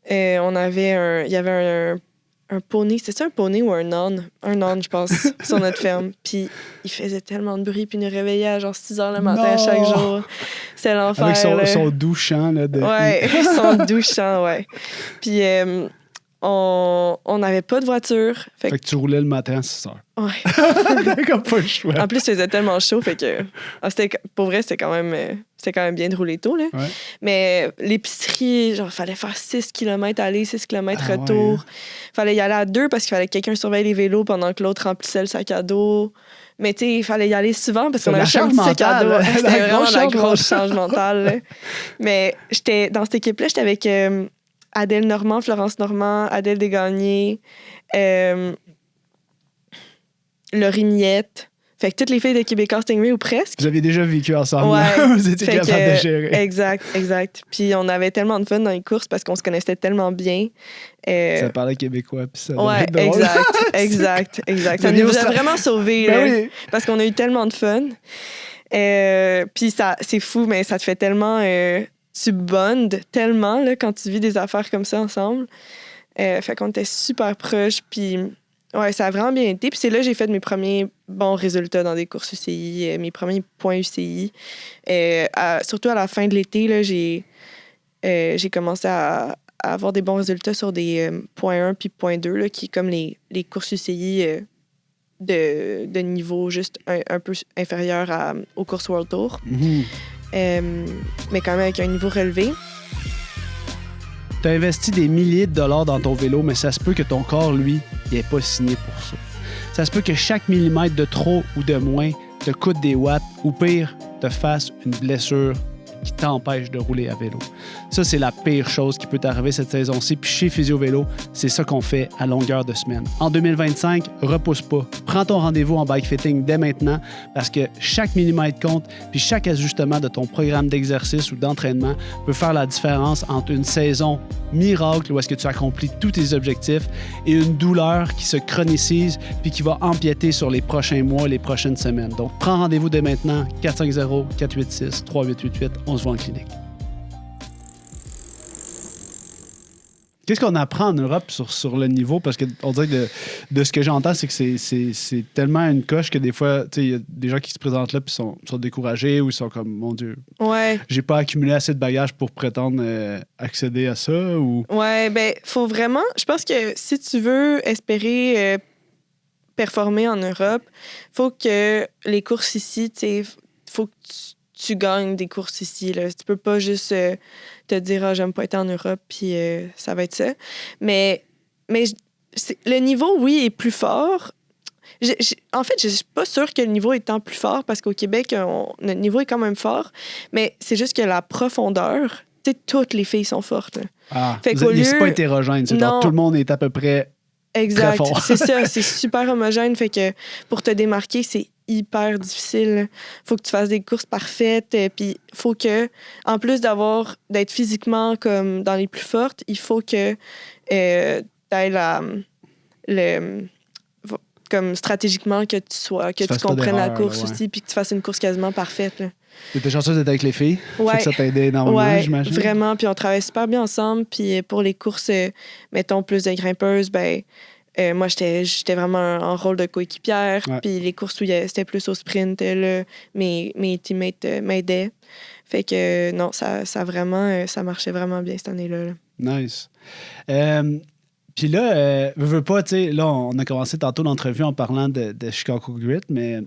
Il y avait un poney. C'était ça un poney ou un âne? Un âne, je pense, sur notre ferme. Puis il faisait tellement de bruit, puis il nous réveillait à genre 6 h le matin chaque jour. C'était l'enfer. Avec son doux chant. Là, Ouais, son doux chant, ouais. Puis on n'avait pas de voiture. Fait que tu roulais le matin à 6 h. Ouais. Comme pas le choix. En plus, il faisait tellement chaud, fait que pour vrai, c'était quand même bien de rouler tôt, là. Ouais. Mais l'épicerie, genre, fallait faire 6 km aller, 6 km retour. Ouais, hein? Fallait y aller à 2 parce qu'il fallait que quelqu'un surveille les vélos pendant que l'autre remplissait le sac à dos. Mais tu sais, il fallait y aller souvent parce qu'on avait un petit sac à dos. C'était vraiment la grosse charge mentale, là. Mais dans cette équipe-là, j'étais avec Adèle Normand, Florence Normand, Adèle Desgagnés, Laurie Miette. Fait que toutes les filles de Québécois Stingray, ou presque. Vous aviez déjà vécu ensemble. Ouais. Vous étiez capables de gérer. Exact. Puis on avait tellement de fun dans les courses parce qu'on se connaissait tellement bien. Ça parlait québécois, puis ça ouais, exact. Ça nous a vraiment sauvés. Ben oui. Parce qu'on a eu tellement de fun. Puis c'est fou, mais ça te fait tellement... tu bondes tellement là, quand tu vis des affaires comme ça ensemble. Fait qu'on était super proches, puis... Ouais, ça a vraiment bien été. Puis c'est là que j'ai fait mes premiers bons résultats dans des courses UCI, mes premiers points UCI. Surtout à la fin de l'été, là, j'ai commencé à avoir des bons résultats sur des points 1 puis points 2, là, qui est comme les courses UCI de niveau juste un peu inférieur aux courses World Tour. Mm-hmm. Mais quand même avec un niveau relevé. Tu as investi des milliers de dollars dans ton vélo, mais ça se peut que ton corps, lui, il n'est pas signé pour ça. Ça se peut que chaque millimètre de trop ou de moins te coûte des watts ou pire, te fasse une blessure qui t'empêche de rouler à vélo. Ça, c'est la pire chose qui peut t'arriver cette saison-ci. Puis chez Physio Vélo, c'est ça qu'on fait à longueur de semaine. En 2025, repousse pas. Prends ton rendez-vous en bike fitting dès maintenant parce que chaque millimètre compte puis chaque ajustement de ton programme d'exercice ou d'entraînement peut faire la différence entre une saison miracle où est-ce que tu accomplis tous tes objectifs et une douleur qui se chronicise puis qui va empiéter sur les prochains mois, les prochaines semaines. Donc, prends rendez-vous dès maintenant, 450-486-3888. On se voit en clinique. Qu'est-ce qu'on apprend en Europe sur le niveau? Parce qu'on dirait que de ce que j'entends, c'est que c'est tellement une coche que des fois, il y a des gens qui se présentent là puis sont découragés ou ils sont comme, mon Dieu, j'ai pas accumulé assez de bagages pour prétendre accéder à ça. Ou... Ouais, ben, faut vraiment... Je pense que si tu veux espérer performer en Europe, faut que les courses ici, faut que tu gagnes des courses ici. Là. Tu peux pas juste te dire « j'aime pas être en Europe » puis ça va être ça. Mais le niveau, oui, est plus fort. En fait, je suis pas sûre que le niveau est tant plus fort parce qu'au Québec, notre niveau est quand même fort. Mais c'est juste que la profondeur, toutes les filles sont fortes. Là. Ah, c'est pas hétérogène. Tout le monde est à peu près exact. Très fort. C'est ça, c'est super homogène. Fait que pour te démarquer, c'est hyper difficile. Faut que tu fasses des courses parfaites. Puis faut que, en plus d'être physiquement comme dans les plus fortes, il faut que t'ailles comme stratégiquement que tu comprennes la course aussi, puis que tu fasses une course quasiment parfaite. Là. T'étais chanceuse d'être avec les filles? Ouais. Que ça t'aidait énormément, j'imagine? Vraiment. Puis on travaille super bien ensemble. Puis pour les courses, mettons, plus de grimpeuses, moi, j'étais vraiment en rôle de coéquipière. Ouais. Puis les courses où c'était plus au sprint, là, mes teammates m'aidaient. Fait que non, ça marchait vraiment bien cette année-là. Là. Nice. Puis là, veux pas, tu sais, là, on a commencé tantôt l'entrevue en parlant de Chicago Grit, mais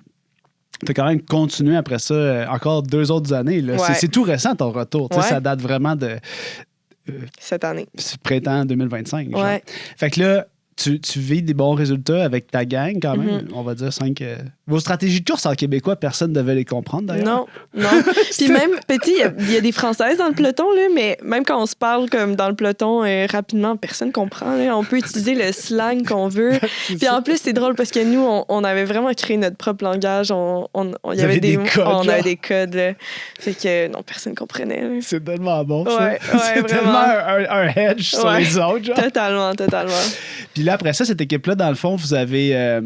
t'as quand même continué après ça encore 2 autres années. Là. Ouais. C'est tout récent, ton retour. Ouais. Ça date vraiment de... cette année. C'est printemps 2025. Ouais. Fait que là, tu vis des bons résultats avec ta gang quand même. On va dire 5. Vos stratégies de course en québécois, personne ne devait les comprendre d'ailleurs. Non. Puis même, petit, il y a des Françaises dans le peloton, là, mais même quand on se parle comme dans le peloton rapidement, personne ne comprend. Là. On peut utiliser le slang qu'on veut. Puis en plus, c'est drôle parce que nous, on avait vraiment créé notre propre langage. Il y avait des codes. On avait des codes. Là. Fait que non, personne ne comprenait. Là. C'est tellement bon, ça. Ouais, c'est vraiment. tellement un hedge sur les autres. Genre. Totalement. Puis là, après ça, cette équipe-là, dans le fond, vous avez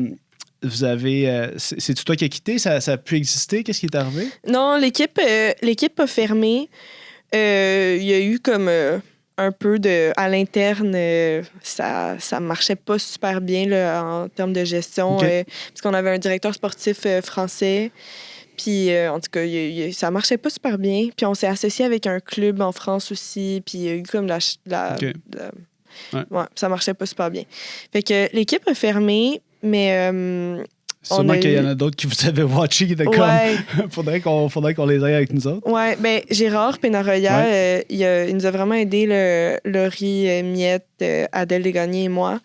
c'est-tu toi qui as quitté? Ça a pu exister? Qu'est-ce qui est arrivé? Non, l'équipe a fermé. Il y a eu comme un peu de... À l'interne, ça marchait pas super bien là, en termes de gestion. Okay. Parce qu'on avait un directeur sportif français. Puis, en tout cas, ça marchait pas super bien. Puis, on s'est associé avec un club en France aussi. Puis, il y a eu comme ouais, ça marchait pas super bien. Fait que l'équipe a fermé, mais... Sûrement qu'il y en a d'autres qui vous avaient watché qui étaient comme... faudrait qu'on les aille avec nous autres. Ouais, ben Gérard Pénaroya, il nous a vraiment aidé, Laurie Miette, Adèle Desgagnés et moi.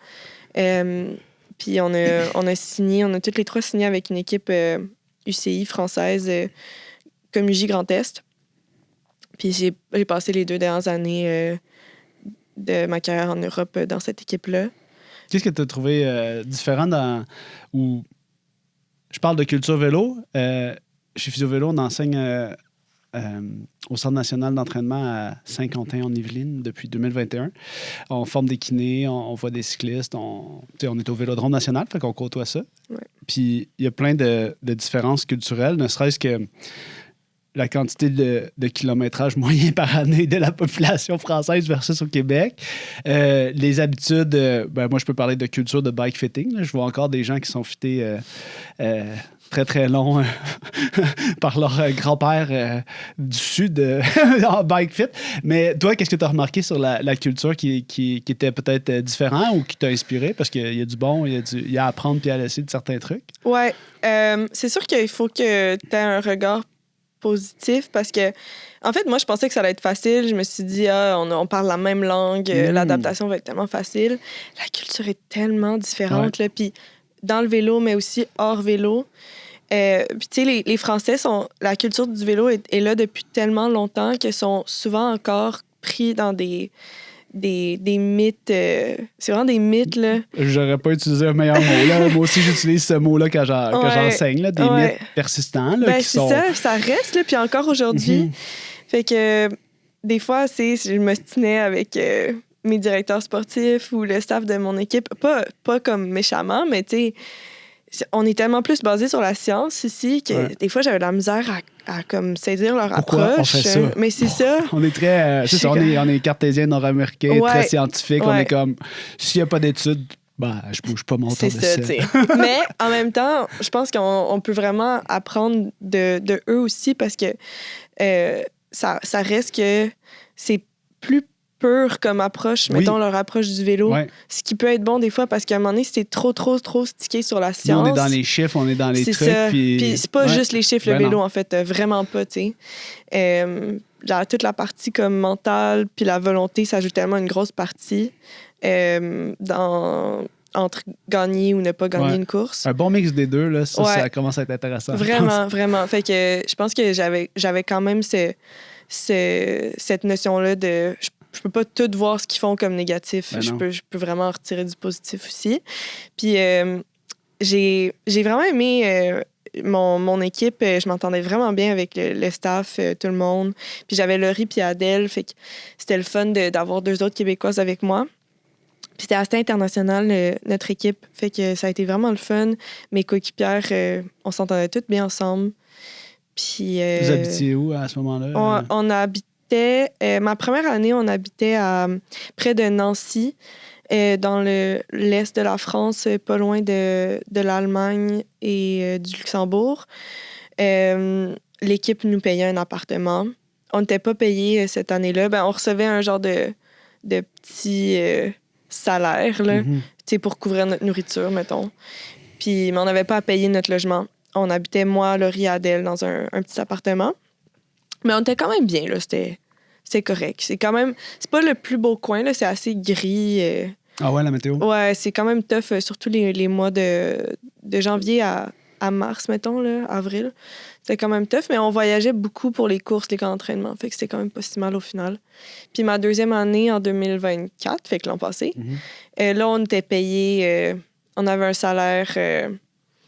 Puis on a signé, on a toutes les trois signé avec une équipe UCI française, comme UJ Grand Est. Puis j'ai passé les 2 dernières années de ma carrière en Europe dans cette équipe-là. Qu'est-ce que tu as trouvé différent dans... Ou je parle de culture vélo. Chez Physio Vélo, on enseigne au Centre national d'entraînement à Saint-Quentin en Yvelines depuis 2021. On forme des kinés, on voit des cyclistes. On est au Vélodrome national, fait qu'on côtoie ça. Ouais. Puis il y a plein de différences culturelles, ne serait-ce que la quantité de kilométrage moyen par année de la population française versus au Québec. Les habitudes, moi, je peux parler de culture de bike fitting. Là. Je vois encore des gens qui sont fités très, très longs par leur grand-père du Sud en bike fit. Mais toi, qu'est-ce que tu as remarqué sur la culture qui était peut-être différent ou qui t'a inspiré? Parce qu'il y a du bon, il y a à apprendre puis à laisser de certains trucs. Ouais. C'est sûr qu'il faut que tu aies un regard positif parce que, en fait, moi, je pensais que ça allait être facile. Je me suis dit, on parle la même langue, l'adaptation va être tellement facile. La culture est tellement différente. Là, puis dans le vélo, mais aussi hors vélo. Puis, tu sais, les Français la culture du vélo est là depuis tellement longtemps qu'ils sont souvent encore pris dans des mythes. C'est vraiment des mythes, là. J'aurais pas utilisé un meilleur mot, là. Moi aussi, j'utilise ce mot-là quand j'enseigne, là. Des mythes persistants, là. Ben, ça reste, là. Puis encore aujourd'hui. Fait que des fois, je m'ostinais avec mes directeurs sportifs ou le staff de mon équipe. Pas comme méchamment, mais tu sais, on est tellement plus basé sur la science ici que des fois, j'avais de la misère à comme saisir leur Pourquoi approche. On fait ça? Mais c'est ça. On est très... on est cartésien nord-américain, très scientifique. On est comme... S'il n'y a pas d'études, je bouge pas mon tour de ça. Mais en même temps, je pense qu'on peut vraiment apprendre de eux aussi parce que ça reste que c'est plus pur comme approche, mettons leur approche du vélo, ce qui peut être bon des fois parce qu'à un moment donné, c'était trop stické sur la science. Nous, on est dans les chiffres, on est dans les trucs. Puis c'est pas juste les chiffres, le vélo, en fait, vraiment pas, tu sais. Toute la partie comme mentale puis la volonté, ça joue tellement une grosse partie entre gagner ou ne pas gagner une course. Un bon mix des deux, là, ça commence à être intéressant. Vraiment. Fait que je pense que j'avais quand même cette notion-là de... Je peux pas tout voir ce qu'ils font comme négatif. Je peux vraiment en retirer du positif aussi. Puis j'ai vraiment aimé mon équipe. Je m'entendais vraiment bien avec le staff, tout le monde. Puis j'avais Laurie puis Adèle. Fait que c'était le fun d'avoir 2 autres Québécoises avec moi. Puis c'était assez international, notre équipe. Fait que ça a été vraiment le fun. Mes coéquipières, on s'entendait toutes bien ensemble. Puis, vous habitiez où à ce moment-là? On habitait... ma première année, on habitait près de Nancy, dans l'est de la France, pas loin de l'Allemagne et du Luxembourg. L'équipe nous payait un appartement. On n'était pas payé cette année-là. On recevait un genre de petit salaire là, pour couvrir notre nourriture, mettons. Mais on n'avait pas à payer notre logement. On habitait, moi, Laurie et Adèle, dans un petit appartement. Mais on était quand même bien, là. C'était correct. C'est pas le plus beau coin, là. C'est assez gris. Ah ouais, la météo? Ouais, c'est quand même tough, surtout les mois de janvier à mars, mettons, là, avril. C'était quand même tough, mais on voyageait beaucoup pour les courses, les camps d'entraînement. Fait que c'était quand même pas si mal au final. Puis ma deuxième année, en 2024, fait que l'an passé, là, on était payé, on avait un salaire...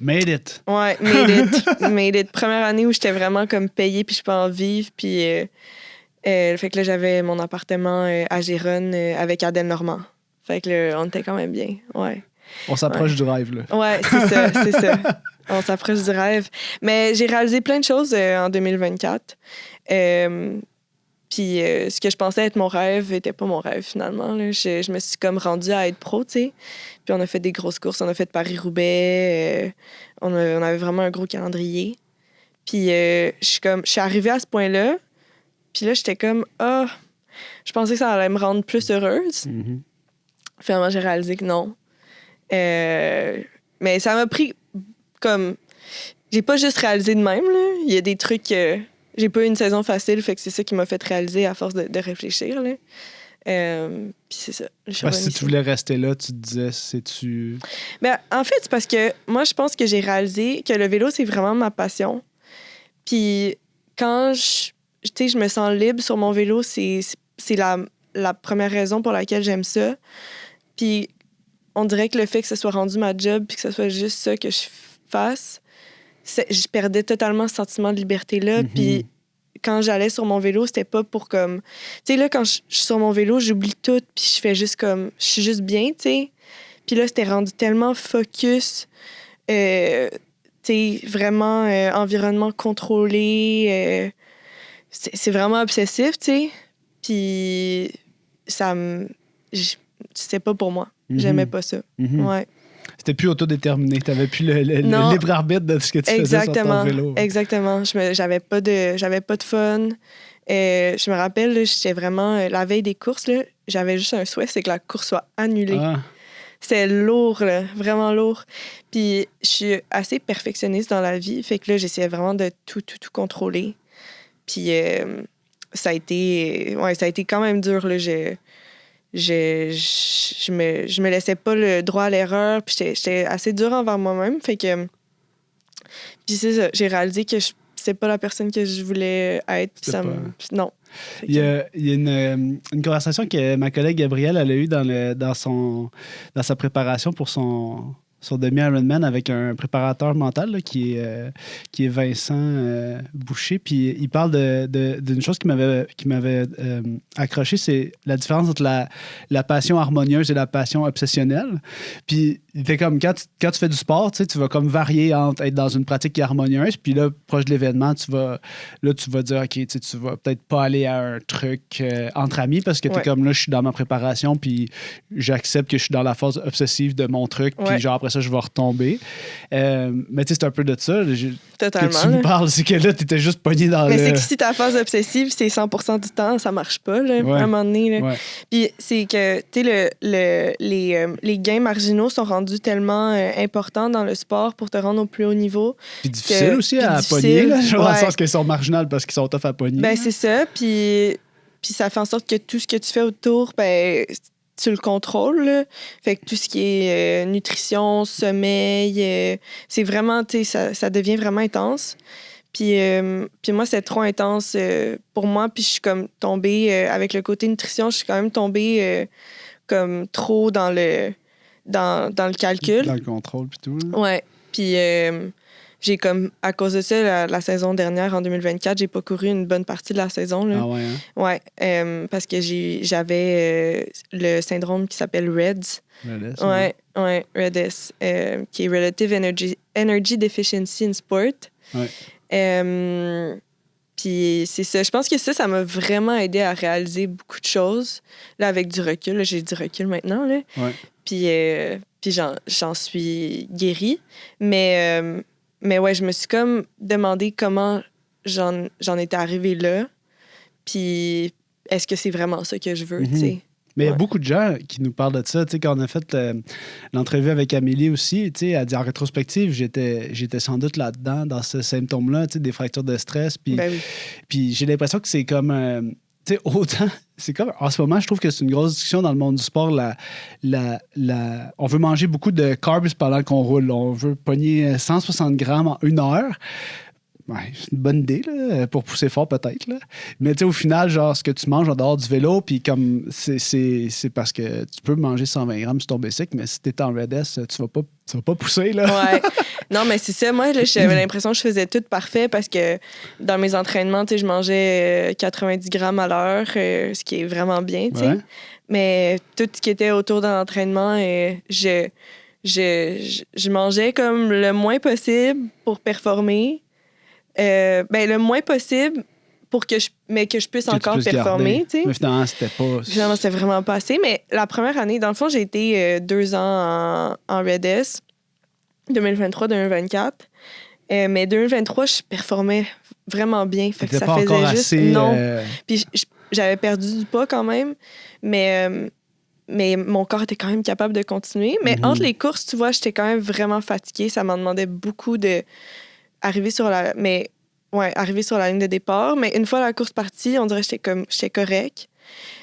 Made it. Ouais, made it. Première année où j'étais vraiment comme payée, puis je peux en vivre. Puis, fait que là, j'avais mon appartement à Géronne avec Adèle Normand. Fait que là, on était quand même bien. Ouais. On s'approche du rêve, là. Ouais, c'est ça, c'est ça. On s'approche du rêve. Mais j'ai réalisé plein de choses en 2024. Puis ce que je pensais être mon rêve n'était pas mon rêve, finalement. Là. Je me suis comme rendue à être pro, tu sais. Puis on a fait des grosses courses. On a fait Paris-Roubaix. On avait vraiment un gros calendrier. Puis je suis arrivée à ce point-là. Puis là, j'étais comme, je pensais que ça allait me rendre plus heureuse. Finalement, j'ai réalisé que non. Mais ça m'a pris comme... J'ai pas juste réalisé de même, là. Il y a des trucs... J'ai pas eu une saison facile, fait que c'est ça qui m'a fait réaliser à force de réfléchir, là. Puis c'est ça. Si tu voulais rester là, tu te disais, c'est-tu... Ben, en fait, c'est parce que moi, je pense que j'ai réalisé que le vélo, c'est vraiment ma passion. Puis quand je me sens libre sur mon vélo, c'est la première raison pour laquelle j'aime ça. Puis on dirait que le fait que ce soit rendu ma job puis que ce soit juste ça que je fasse, je perdais totalement ce sentiment de liberté-là. Puis quand j'allais sur mon vélo, c'était pas pour comme... Tu sais, là, quand je suis sur mon vélo, j'oublie tout puis je fais juste comme... Je suis juste bien, tu sais. Puis là, c'était rendu tellement focus, tu sais, vraiment environnement contrôlé. C'est vraiment obsessif, tu sais. Puis ça me... C'était pas pour moi. J'aimais pas ça. Ouais. C'était plus autodéterminé. T'avais plus le libre arbitre de ce que tu faisais sur ton vélo. Exactement. J'avais pas de fun. Je me rappelle, là, j'étais vraiment... la veille des courses, là, j'avais juste un souhait, c'est que la course soit annulée. C'était lourd, là, vraiment lourd. Puis je suis assez perfectionniste dans la vie. Fait que là, j'essayais vraiment de tout contrôler. Puis ça a été quand même dur, là. Je me laissais pas le droit à l'erreur, puis j'étais assez dure envers moi-même. Fait que... Puis c'est ça, j'ai réalisé que c'est pas la personne que je voulais être. Non. Il y a une conversation que ma collègue Gabrielle elle a eue dans sa préparation pour son demi-Ironman avec un préparateur mental là, qui est Vincent Boucher. Puis il parle d'une chose qui m'avait accroché, c'est la différence entre la passion harmonieuse et la passion obsessionnelle. Puis il était comme, quand tu fais du sport, tu vas comme varier entre être dans une pratique qui est harmonieuse, puis là, proche de l'événement, tu vas dire, OK, tu vas peut-être pas aller à un truc entre amis parce que tu es comme, là, je suis dans ma préparation, puis j'accepte que je suis dans la phase obsessive de mon truc, puis genre, après ça, je vais retomber. Mais tu sais, c'est un peu de ça. Totalement. Que tu me parles, c'est que là, tu étais juste pogné dans Mais c'est que si ta phase obsessive, c'est 100% du temps, ça marche pas, là, à un moment donné. Là. Puis c'est que, tu sais, les gains marginaux sont rendus tellement importants dans le sport pour te rendre au plus haut niveau. Puis difficile aussi à pogner, là, genre dans le sens qu'ils sont marginales parce qu'ils sont tough à pogner. Ben, c'est ça. Puis ça fait en sorte que tout ce que tu fais autour, ben, tu le contrôles. Là. Fait que tout ce qui est nutrition, sommeil, c'est vraiment, tu sais, ça devient vraiment intense. Puis moi, c'est trop intense pour moi. Puis je suis comme tombée, avec le côté nutrition, je suis quand même tombée comme trop dans le calcul. Dans le contrôle, puis tout. Là. Ouais. Puis j'ai comme, à cause de ça, la saison dernière, en 2024, j'ai pas couru une bonne partie de la saison. Là. Ah ouais, hein? Ouais. Parce que j'avais le syndrome qui s'appelle REDS. REDS, ouais, REDS, qui est Relative Energy Deficiency in Sport. Ouais. Puis c'est ça. Je pense que ça m'a vraiment aidé à réaliser beaucoup de choses. Là, avec du recul, là, j'ai du recul maintenant. Là. Ouais. Puis j'en suis guérie. Mais ouais, je me suis comme demandé comment j'en étais arrivée là. Puis est-ce que c'est vraiment ça que je veux, tu sais? Mais il y a beaucoup de gens qui nous parlent de ça. Tu sais, quand on a fait l'entrevue avec Amélie aussi, tu sais, elle dit en rétrospective, j'étais sans doute là-dedans, dans ce symptôme-là, tu sais, des fractures de stress. Puis, ben oui. Puis j'ai l'impression que c'est comme... tu sais, autant, c'est comme, en ce moment, je trouve que c'est une grosse discussion dans le monde du sport. On veut manger beaucoup de carbs pendant qu'on roule. On veut pogner 160 grammes en 1 heure. Ouais, c'est une bonne idée, là, pour pousser fort, peut-être. Là. Mais tu sais, au final, genre, ce que tu manges en dehors du vélo, puis comme c'est parce que tu peux manger 120 grammes sur ton bicycle, mais si t'es en Red S, tu vas pas pousser, là. Ouais. Non, mais c'est ça. Moi, là, j'avais l'impression que je faisais tout parfait parce que dans mes entraînements, tu sais, je mangeais 90 grammes à l'heure, ce qui est vraiment bien, tu sais. Ouais. Mais tout ce qui était autour de l'entraînement, je mangeais comme le moins possible pour performer. Le moins possible pour que je puisse Que tu encore puisses performer, garder. tu sais. Mais finalement, c'était pas... Finalement, c'était vraiment pas assez. Mais la première année, dans le fond, j'ai été 2 ans en Red S, 2023-2024. Mais 2023, je performais vraiment bien. Fait que C'était ça pas faisait encore juste... assez... Non. Puis j'avais perdu du poids quand même, mais mon corps était quand même capable de continuer. Mais entre les courses, tu vois, j'étais quand même vraiment fatiguée. Ça m'en demandait beaucoup de arriver sur la ligne de départ. Mais une fois la course partie, on dirait que j'étais correct.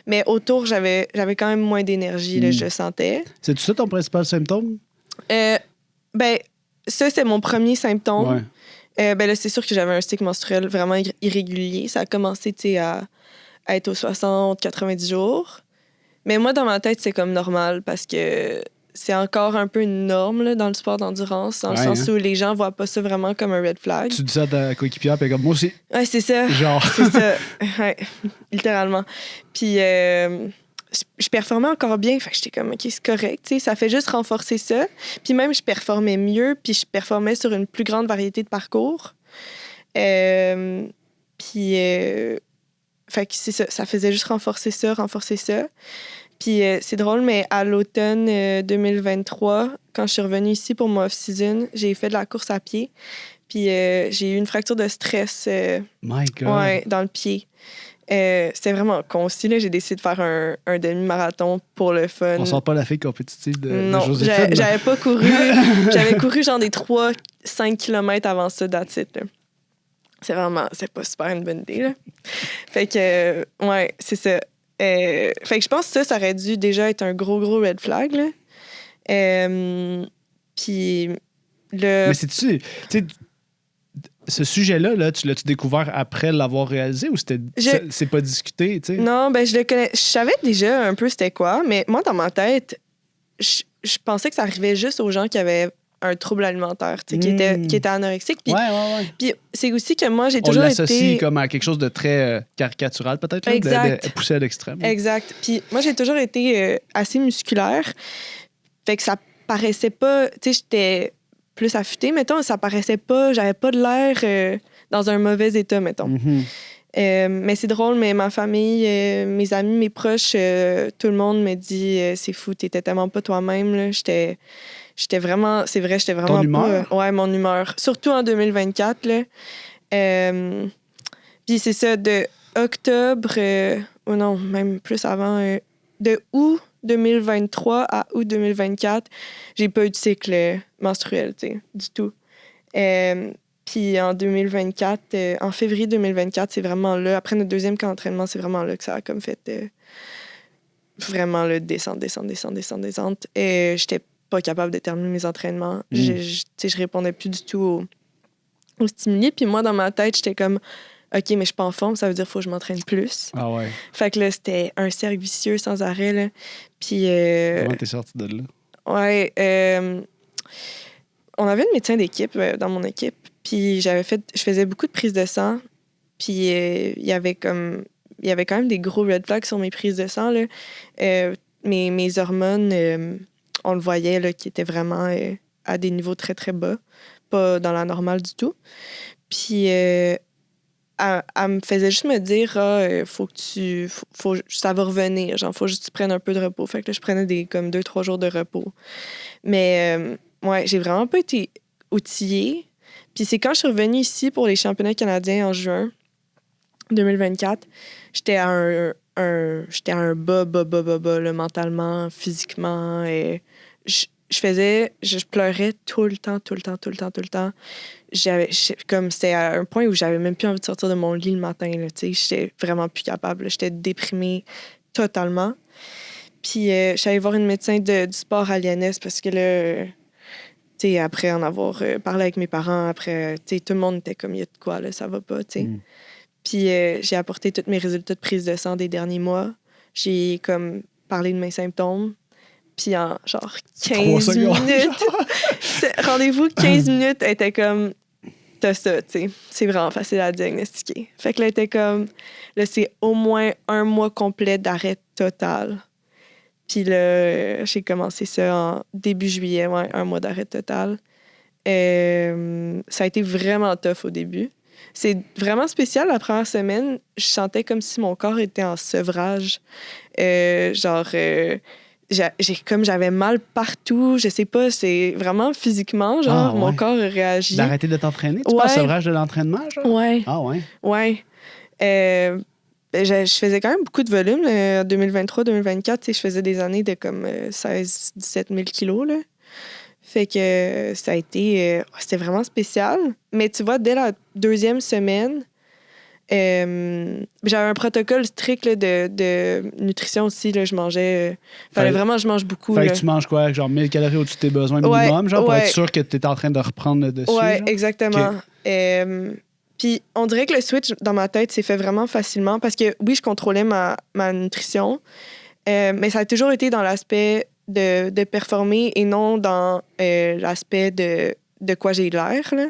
Mais autour, j'avais quand même moins d'énergie, là, je le sentais. C'est tout ça ton principal symptôme? Ça, c'est mon premier symptôme. Ouais. Là, c'est sûr que j'avais un cycle menstruel vraiment irrégulier. Ça a commencé, tu sais, à être aux 60-90 jours. Mais moi, dans ma tête, c'est comme normal parce que c'est encore un peu une norme là, dans le sport d'endurance, dans le sens où les gens voient pas ça vraiment comme un red flag. Tu dis ça à ta coéquipière, puis comme moi aussi. Ouais, c'est ça. Genre. C'est ça. Ouais, littéralement. Puis je performais encore bien. Fait que j'étais comme, OK, c'est correct. T'sais, ça fait juste renforcer ça. Puis même, je performais mieux. Puis je performais sur une plus grande variété de parcours. Fait que c'est ça. Ça faisait juste renforcer ça. Puis c'est drôle, mais à l'automne 2023, quand je suis revenue ici pour mon off-season, j'ai fait de la course à pied. Puis j'ai eu une fracture de stress My God. ouais, dans le pied. C'était vraiment con aussi. Là. J'ai décidé de faire un demi-marathon pour le fun. On sort pas la fille compétitive de non, Joséphine. j'avais pas couru. J'avais couru genre des 3-5 km avant ça, that's it, là. C'est pas super une bonne idée. Là. Fait que, ouais, c'est ça. Fait que je pense que ça aurait dû déjà être un gros red flag. Là. Puis Mais c'est-tu... Ce sujet-là, là, tu l'as-tu découvert après l'avoir réalisé ou c'est pas discuté, tu sais? Non, je le connais. Je savais déjà un peu c'était quoi, mais moi, dans ma tête, je pensais que ça arrivait juste aux gens qui avaient un trouble alimentaire, qui étaient anorexiques. Puis, ouais. Puis c'est aussi que moi, j'ai toujours été... On l'associe été... comme à quelque chose de très caricatural, peut-être, là, exact. De pousser à l'extrême. Exact. Puis moi, j'ai toujours été assez musculaire. Fait que ça paraissait pas... Tu sais, j'étais plus affûtée, mettons. Ça paraissait pas... J'avais pas de l'air dans un mauvais état, mettons. Mm-hmm. Mais c'est drôle, mais ma famille, mes amis, mes proches, tout le monde me dit c'est fou, t'étais tellement pas toi-même. Là. J'étais vraiment... C'est vrai, j'étais vraiment ton humeur? pas... Ouais, mon humeur. Surtout en 2024, là. Puis c'est ça, de octobre... ou non, même plus avant... de août 2023 à août 2024, j'ai pas eu de cycle menstruel, tu sais, du tout. Puis en 2024, en février 2024, c'est vraiment là, après notre deuxième camp d'entraînement, c'est vraiment là que ça a comme fait vraiment le descente. Et j'étais pas capable de terminer mes entraînements. Je répondais plus du tout aux stimuli. Puis moi, dans ma tête, j'étais comme, OK, mais je suis pas en forme, ça veut dire qu'il faut que je m'entraîne plus. Ah ouais. Fait que là, c'était un cercle vicieux sans arrêt, là. Puis... Comment t'es sortie de là? Ouais. On avait une médecin d'équipe dans mon équipe. Puis je faisais beaucoup de prises de sang. Puis il y avait quand même des gros red flags sur mes prises de sang, là. Mes hormones, on le voyait, là, qui étaient vraiment à des niveaux très, très bas. Pas dans la normale du tout. Puis... elle me faisait juste me dire faut que ça va revenir, genre faut juste que tu prennes un peu de repos. Fait que là, je prenais comme 2-3 jours de repos. Mais ouais, j'ai vraiment pas été outillée. Puis c'est quand je suis revenue ici pour les championnats canadiens en juin 2024, j'étais à un bas, là, mentalement, physiquement. Et je pleurais tout le temps. Comme c'était à un point où j'avais même plus envie de sortir de mon lit le matin, là, tu sais. J'étais vraiment plus capable, là. J'étais déprimée totalement. Puis, je suis allée voir une médecin du sport à Lyonnaise parce que là, tu sais, après en avoir parlé avec mes parents, après, tu sais, tout le monde était comme, il y a de quoi, là, ça va pas, tu sais. Puis, j'ai apporté tous mes résultats de prise de sang des derniers mois. J'ai, comme, parlé de mes symptômes. Puis, en, genre, 15 minutes, rendez-vous 15 minutes, elle était comme, t'as ça, tu sais. C'est vraiment facile à diagnostiquer. Fait que là, elle était comme, là, c'est au moins 1 mois complet d'arrêt total. Puis là, j'ai commencé ça en début juillet, 1 mois d'arrêt total. Ça a été vraiment tough au début. C'est vraiment spécial la première semaine. Je sentais comme si mon corps était en sevrage. J'avais mal partout. Je sais pas, c'est vraiment physiquement, genre, mon corps réagit. D'arrêter de t'entraîner? Tu parles sevrage de l'entraînement, genre? Ouais. Ah ouais? Ouais. Je faisais quand même beaucoup de volume. En 2023-2024, je faisais des années de comme 16-17 000 kilos. Là. Fait que ça a été... c'était vraiment spécial. Mais tu vois, dès la 2e semaine, j'avais un protocole strict là, de nutrition aussi. Là, je mangeais... fallait vraiment que je mange beaucoup. Fallait que tu manges quoi? Genre 1000 calories au-dessus de tes besoins minimum, genre, pour être sûr que tu es en train de reprendre le dessus? Ouais, genre? exactement. Okay. Puis on dirait que le switch dans ma tête s'est fait vraiment facilement parce que oui, je contrôlais ma nutrition, mais ça a toujours été dans l'aspect de performer et non dans l'aspect de quoi j'ai l'air. Là.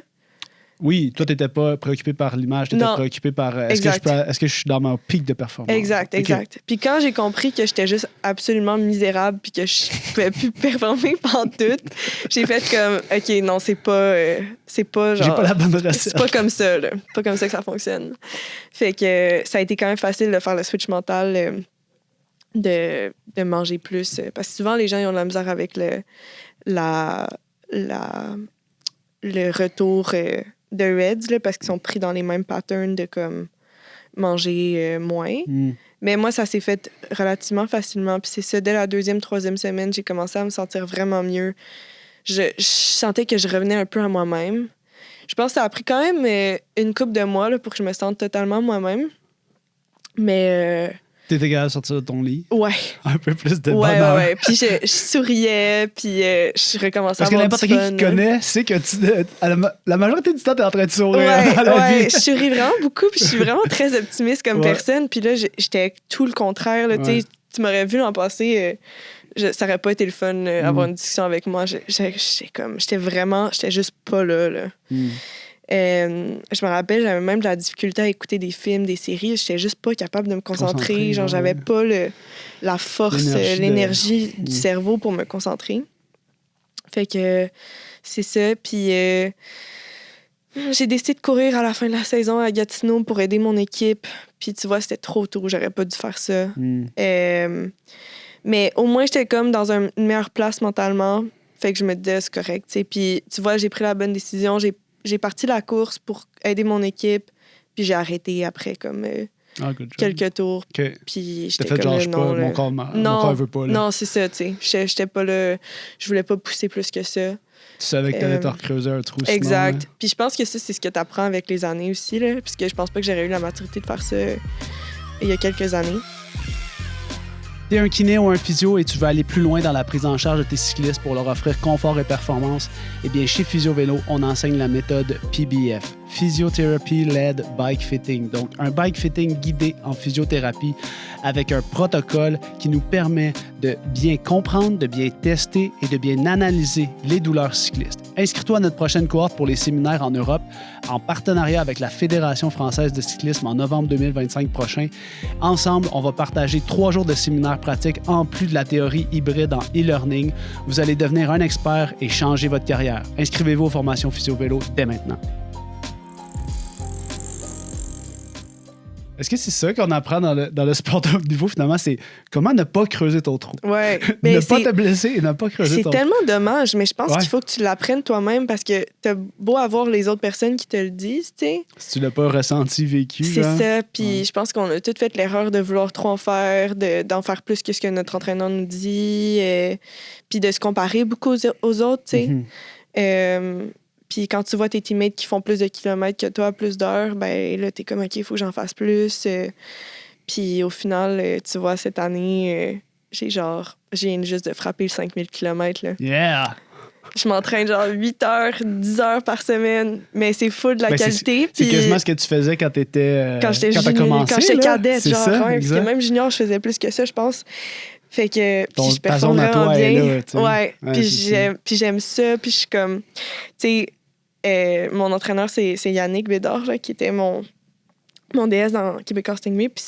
Oui, toi, tu n'étais pas préoccupé par l'image, tu étais préoccupé par est-ce que je suis dans mon pic de performance? Exact. Puis quand j'ai compris que j'étais juste absolument misérable puis que je pouvais plus performer pantoute, j'ai fait comme, OK, non, c'est pas genre... J'ai pas la bonne recette. C'est pas comme ça, là. Pas comme ça que ça fonctionne. Fait que ça a été quand même facile de faire le switch mental, de manger plus. Parce que souvent, les gens ils ont de la misère avec le retour... de RED, là, parce qu'ils sont pris dans les mêmes patterns de comme manger moins. Mais moi, ça s'est fait relativement facilement. Puis c'est ça, dès la 2e, 3e semaine, j'ai commencé à me sentir vraiment mieux. Je sentais que je revenais un peu à moi-même. Je pense que ça a pris quand même une couple de mois là, pour que je me sente totalement moi-même. Mais... T'étais capable de sortir de ton lit? Ouais. Un peu plus de bonheur. Ouais. Puis je souriais, puis je recommençais à avoir du fun. Parce que n'importe qui qui connaît sait que la majorité du temps, t'es en train de sourire dans la vie. Je souris vraiment beaucoup, puis je suis vraiment très optimiste comme personne. Puis là, j'étais tout le contraire. Là, tu m'aurais vu l'an passé, ça aurait pas été le fun avoir une discussion avec moi. J'étais juste pas là. Je me rappelle, j'avais même de la difficulté à écouter des films, des séries. J'étais juste pas capable de me concentrer. Genre, j'avais pas la force, l'énergie du cerveau pour me concentrer. Fait que c'est ça. Puis j'ai décidé de courir à la fin de la saison à Gatineau pour aider mon équipe. Puis tu vois, c'était trop tôt. J'aurais pas dû faire ça. Mais au moins, j'étais comme dans une meilleure place mentalement. Fait que je me disais, c'est correct. T'sais. Puis tu vois, j'ai pris la bonne décision. J'ai parti la course pour aider mon équipe, puis j'ai arrêté après comme quelques tours. Okay. Puis j'étais fait comme genre, mon corps veut pas. Là. Non, c'est ça, tu sais. J'étais pas là, je voulais pas pousser plus que ça. Tu savais que t'allais te recreuser un trou. Exact. Sinon, puis je pense que ça, c'est ce que t'apprends avec les années aussi, là, puisque je pense pas que j'aurais eu la maturité de faire ça il y a quelques années. T'es un kiné ou un physio et tu veux aller plus loin dans la prise en charge de tes cyclistes pour leur offrir confort et performance, eh bien, chez Physio Vélo, on enseigne la méthode PBF, Physiotherapy Led Bike Fitting. Donc, un bike fitting guidé en physiothérapie avec un protocole qui nous permet de bien comprendre, de bien tester et de bien analyser les douleurs cyclistes. Inscris-toi à notre prochaine cohorte pour les séminaires en Europe en partenariat avec la Fédération française de cyclisme en novembre 2025 prochain. Ensemble, on va partager 3 jours de séminaires pratiques en plus de la théorie hybride en e-learning. Vous allez devenir un expert et changer votre carrière. Inscrivez-vous aux formations Physio Vélo dès maintenant. Est-ce que c'est ça qu'on apprend dans le sport de haut niveau, finalement? C'est comment ne pas creuser ton trou. Ouais. Ne pas te blesser et ne pas creuser ton trou. C'est tellement dommage, mais je pense qu'il faut que tu l'apprennes toi-même parce que t'as beau avoir les autres personnes qui te le disent, tu sais. Si tu l'as pas ressenti, vécu. C'est ça. Puis je pense qu'on a tous fait l'erreur de vouloir trop en faire, d'en faire plus que ce que notre entraîneur nous dit, puis de se comparer beaucoup aux autres, tu sais. Puis quand tu vois tes teammates qui font plus de kilomètres que toi, plus d'heures, ben là, t'es comme, OK, il faut que j'en fasse plus. Puis au final, tu vois, cette année, je viens juste de frapper le 5000 km. Là. Yeah! Je m'entraîne genre 8 heures, 10 heures par semaine, mais c'est full de la qualité. C'est quasiment ce que tu faisais quand t'étais quand t'as commencé. Quand j'étais cadette, genre. Ça, parce que même junior, je faisais plus que ça, je pense. Fait que puis je ta zone à toi bien. est là, ouais, puis j'aime ça, puis je suis comme, tu sais, mon entraîneur c'est Yannick Bédard là, qui était mon DS dans Québécois Stingray, puis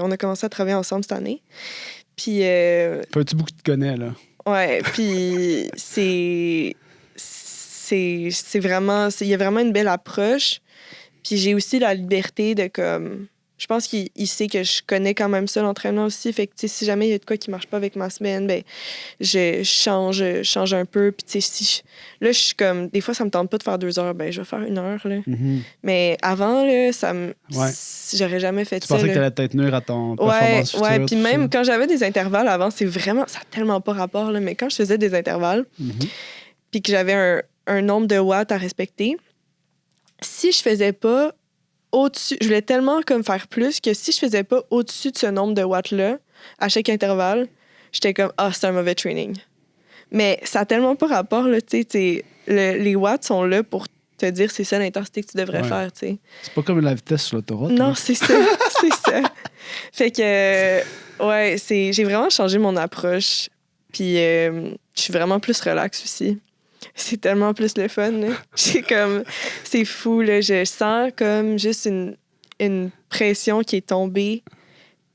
on a commencé à travailler ensemble cette année. Puis peux-tu beaucoup te connais là. Ouais, puis c'est vraiment, il y a vraiment une belle approche. Puis j'ai aussi la liberté de comme, je pense qu'il sait que je connais quand même ça, l'entraînement aussi. Fait que, tu sais, si jamais il y a de quoi qui marche pas avec ma semaine, ben je change un peu. Puis, tu sais, là, je suis comme, des fois, ça me tente pas de faire 2 heures, ben je vais faire 1 heure, là. Mais avant, là, j'aurais jamais fait ça. Tu pensais que t'allais peut-être nuire à ton performance future. Ouais, puis même quand j'avais des intervalles avant, ça a tellement pas rapport, là, mais quand je faisais des intervalles, puis que j'avais un nombre de watts à respecter, si je faisais pas au-dessus, je voulais tellement comme faire plus que si je faisais pas au-dessus de ce nombre de watts-là, à chaque intervalle, j'étais comme, c'est un mauvais training. Mais ça a tellement pas rapport, là, tu sais, les watts sont là pour te dire c'est ça l'intensité que tu devrais faire, tu sais. C'est pas comme la vitesse sur l'autoroute. Non, c'est ça, c'est ça. Fait que, j'ai vraiment changé mon approche, puis je suis vraiment plus relax aussi. C'est tellement plus le fun, là. C'est fou, là. Je sens comme juste une pression qui est tombée.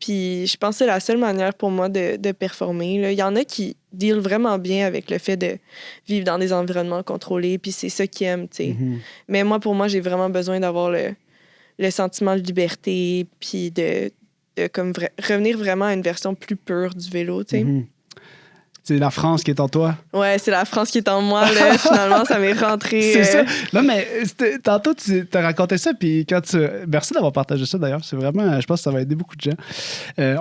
Puis je pense que c'est la seule manière pour moi de performer, là. Il y en a qui dealent vraiment bien avec le fait de vivre dans des environnements contrôlés, puis c'est ça qu'ils aiment, tu sais. Mais pour moi, j'ai vraiment besoin d'avoir le sentiment de liberté, puis de comme revenir vraiment à une version plus pure du vélo, tu sais. C'est la France qui est en toi. Ouais, c'est la France qui est en moi, là. Finalement, ça m'est rentré. C'est ça. Non, mais tantôt, tu t'as raconté ça, puis merci d'avoir partagé ça, d'ailleurs. C'est vraiment, je pense que ça va aider beaucoup de gens.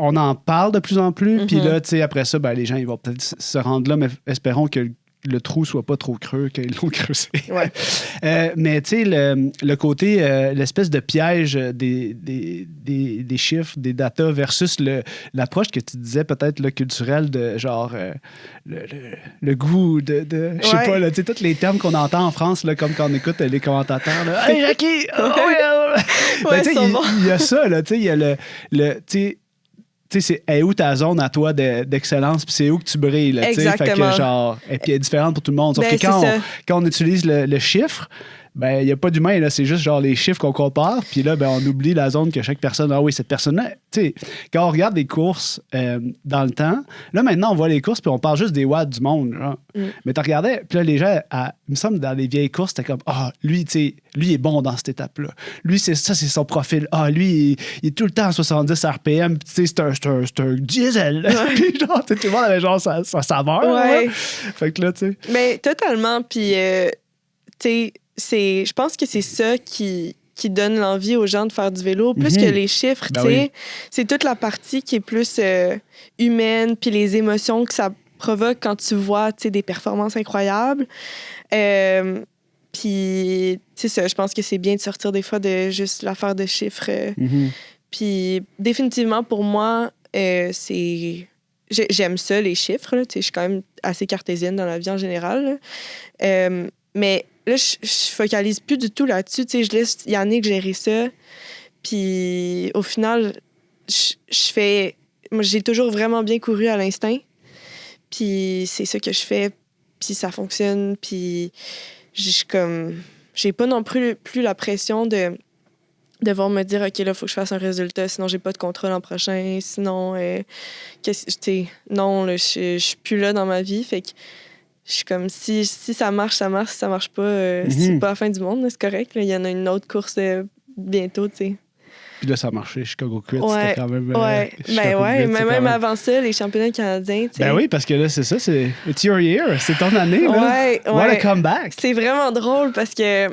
On en parle de plus en plus, puis là, tu sais, après ça, les gens, ils vont peut-être se rendre là, mais espérons que le trou soit pas trop creux, qu'ils l'ont creusé. Ouais. Mais tu sais, le côté, l'espèce de piège des chiffres, des datas versus l'approche que tu disais peut-être le culturel de genre le goût de je sais pas, tu sais, tous les termes qu'on entend en France, là, comme quand on écoute les commentateurs. Là, hey, Jackie! Il y a ça, là, tu sais, il y a le tu sais, c'est où ta zone à toi d'excellence, puis c'est où que tu brilles. Là, exactement. Fait que, genre, et puis elle est différente pour tout le monde. Sauf que quand on utilise le chiffre, ben il n'y a pas d'humain, là, c'est juste genre les chiffres qu'on compare, puis là, ben on oublie la zone que chaque personne, cette personne-là, tu sais, quand on regarde les courses dans le temps, là, maintenant, on voit les courses, puis on parle juste des watts du monde, genre. Mais tu regardais, puis là, les gens, il me semble, dans les vieilles courses, c'était comme, lui, tu sais, lui est bon dans cette étape-là. Lui, c'est son profil. Lui, il est tout le temps à 70 RPM, puis tu sais, c'est un diesel. Puis genre, tout le monde avait genre sa saveur. Ouais. Fait que là, tu sais. Mais totalement, puis, tu sais, je pense que c'est ça qui donne l'envie aux gens de faire du vélo, plus que les chiffres, tu sais. Oui. C'est toute la partie qui est plus humaine, puis les émotions que ça provoque quand tu vois, tu sais, des performances incroyables. Puis, tu sais, je pense que c'est bien de sortir des fois de juste l'affaire de chiffres. Puis, définitivement, pour moi, j'aime ça, les chiffres. Tu sais, je suis quand même assez cartésienne dans la vie en général. Mais là, je focalise plus du tout là-dessus. Tu sais, je laisse Yannick gérer ça. Puis, au final, moi, j'ai toujours vraiment bien couru à l'instinct. Puis, c'est ça que je fais. Puis, ça fonctionne. Puis, j'ai pas non plus la pression de devoir me dire, OK, là, il faut que je fasse un résultat, sinon j'ai pas de contrat l'an prochain. Sinon, non, là, je suis plus là dans ma vie. Fait que je suis comme, si ça marche, ça marche. Si ça marche pas, c'est pas la fin du monde, c'est correct. Il y en a une autre course bientôt, tu sais. Puis là, ça a marché. Chicago Crit, Ouais, c'était quand même... ouais. Chicago Ouais, Grit, mais c'est même quand même... avant ça, les championnats canadiens, tu sais. Ben oui, parce que là, c'est ça, c'est It's your year. C'est ton année, là. Ouais, What a ouais. comeback. C'est vraiment drôle parce que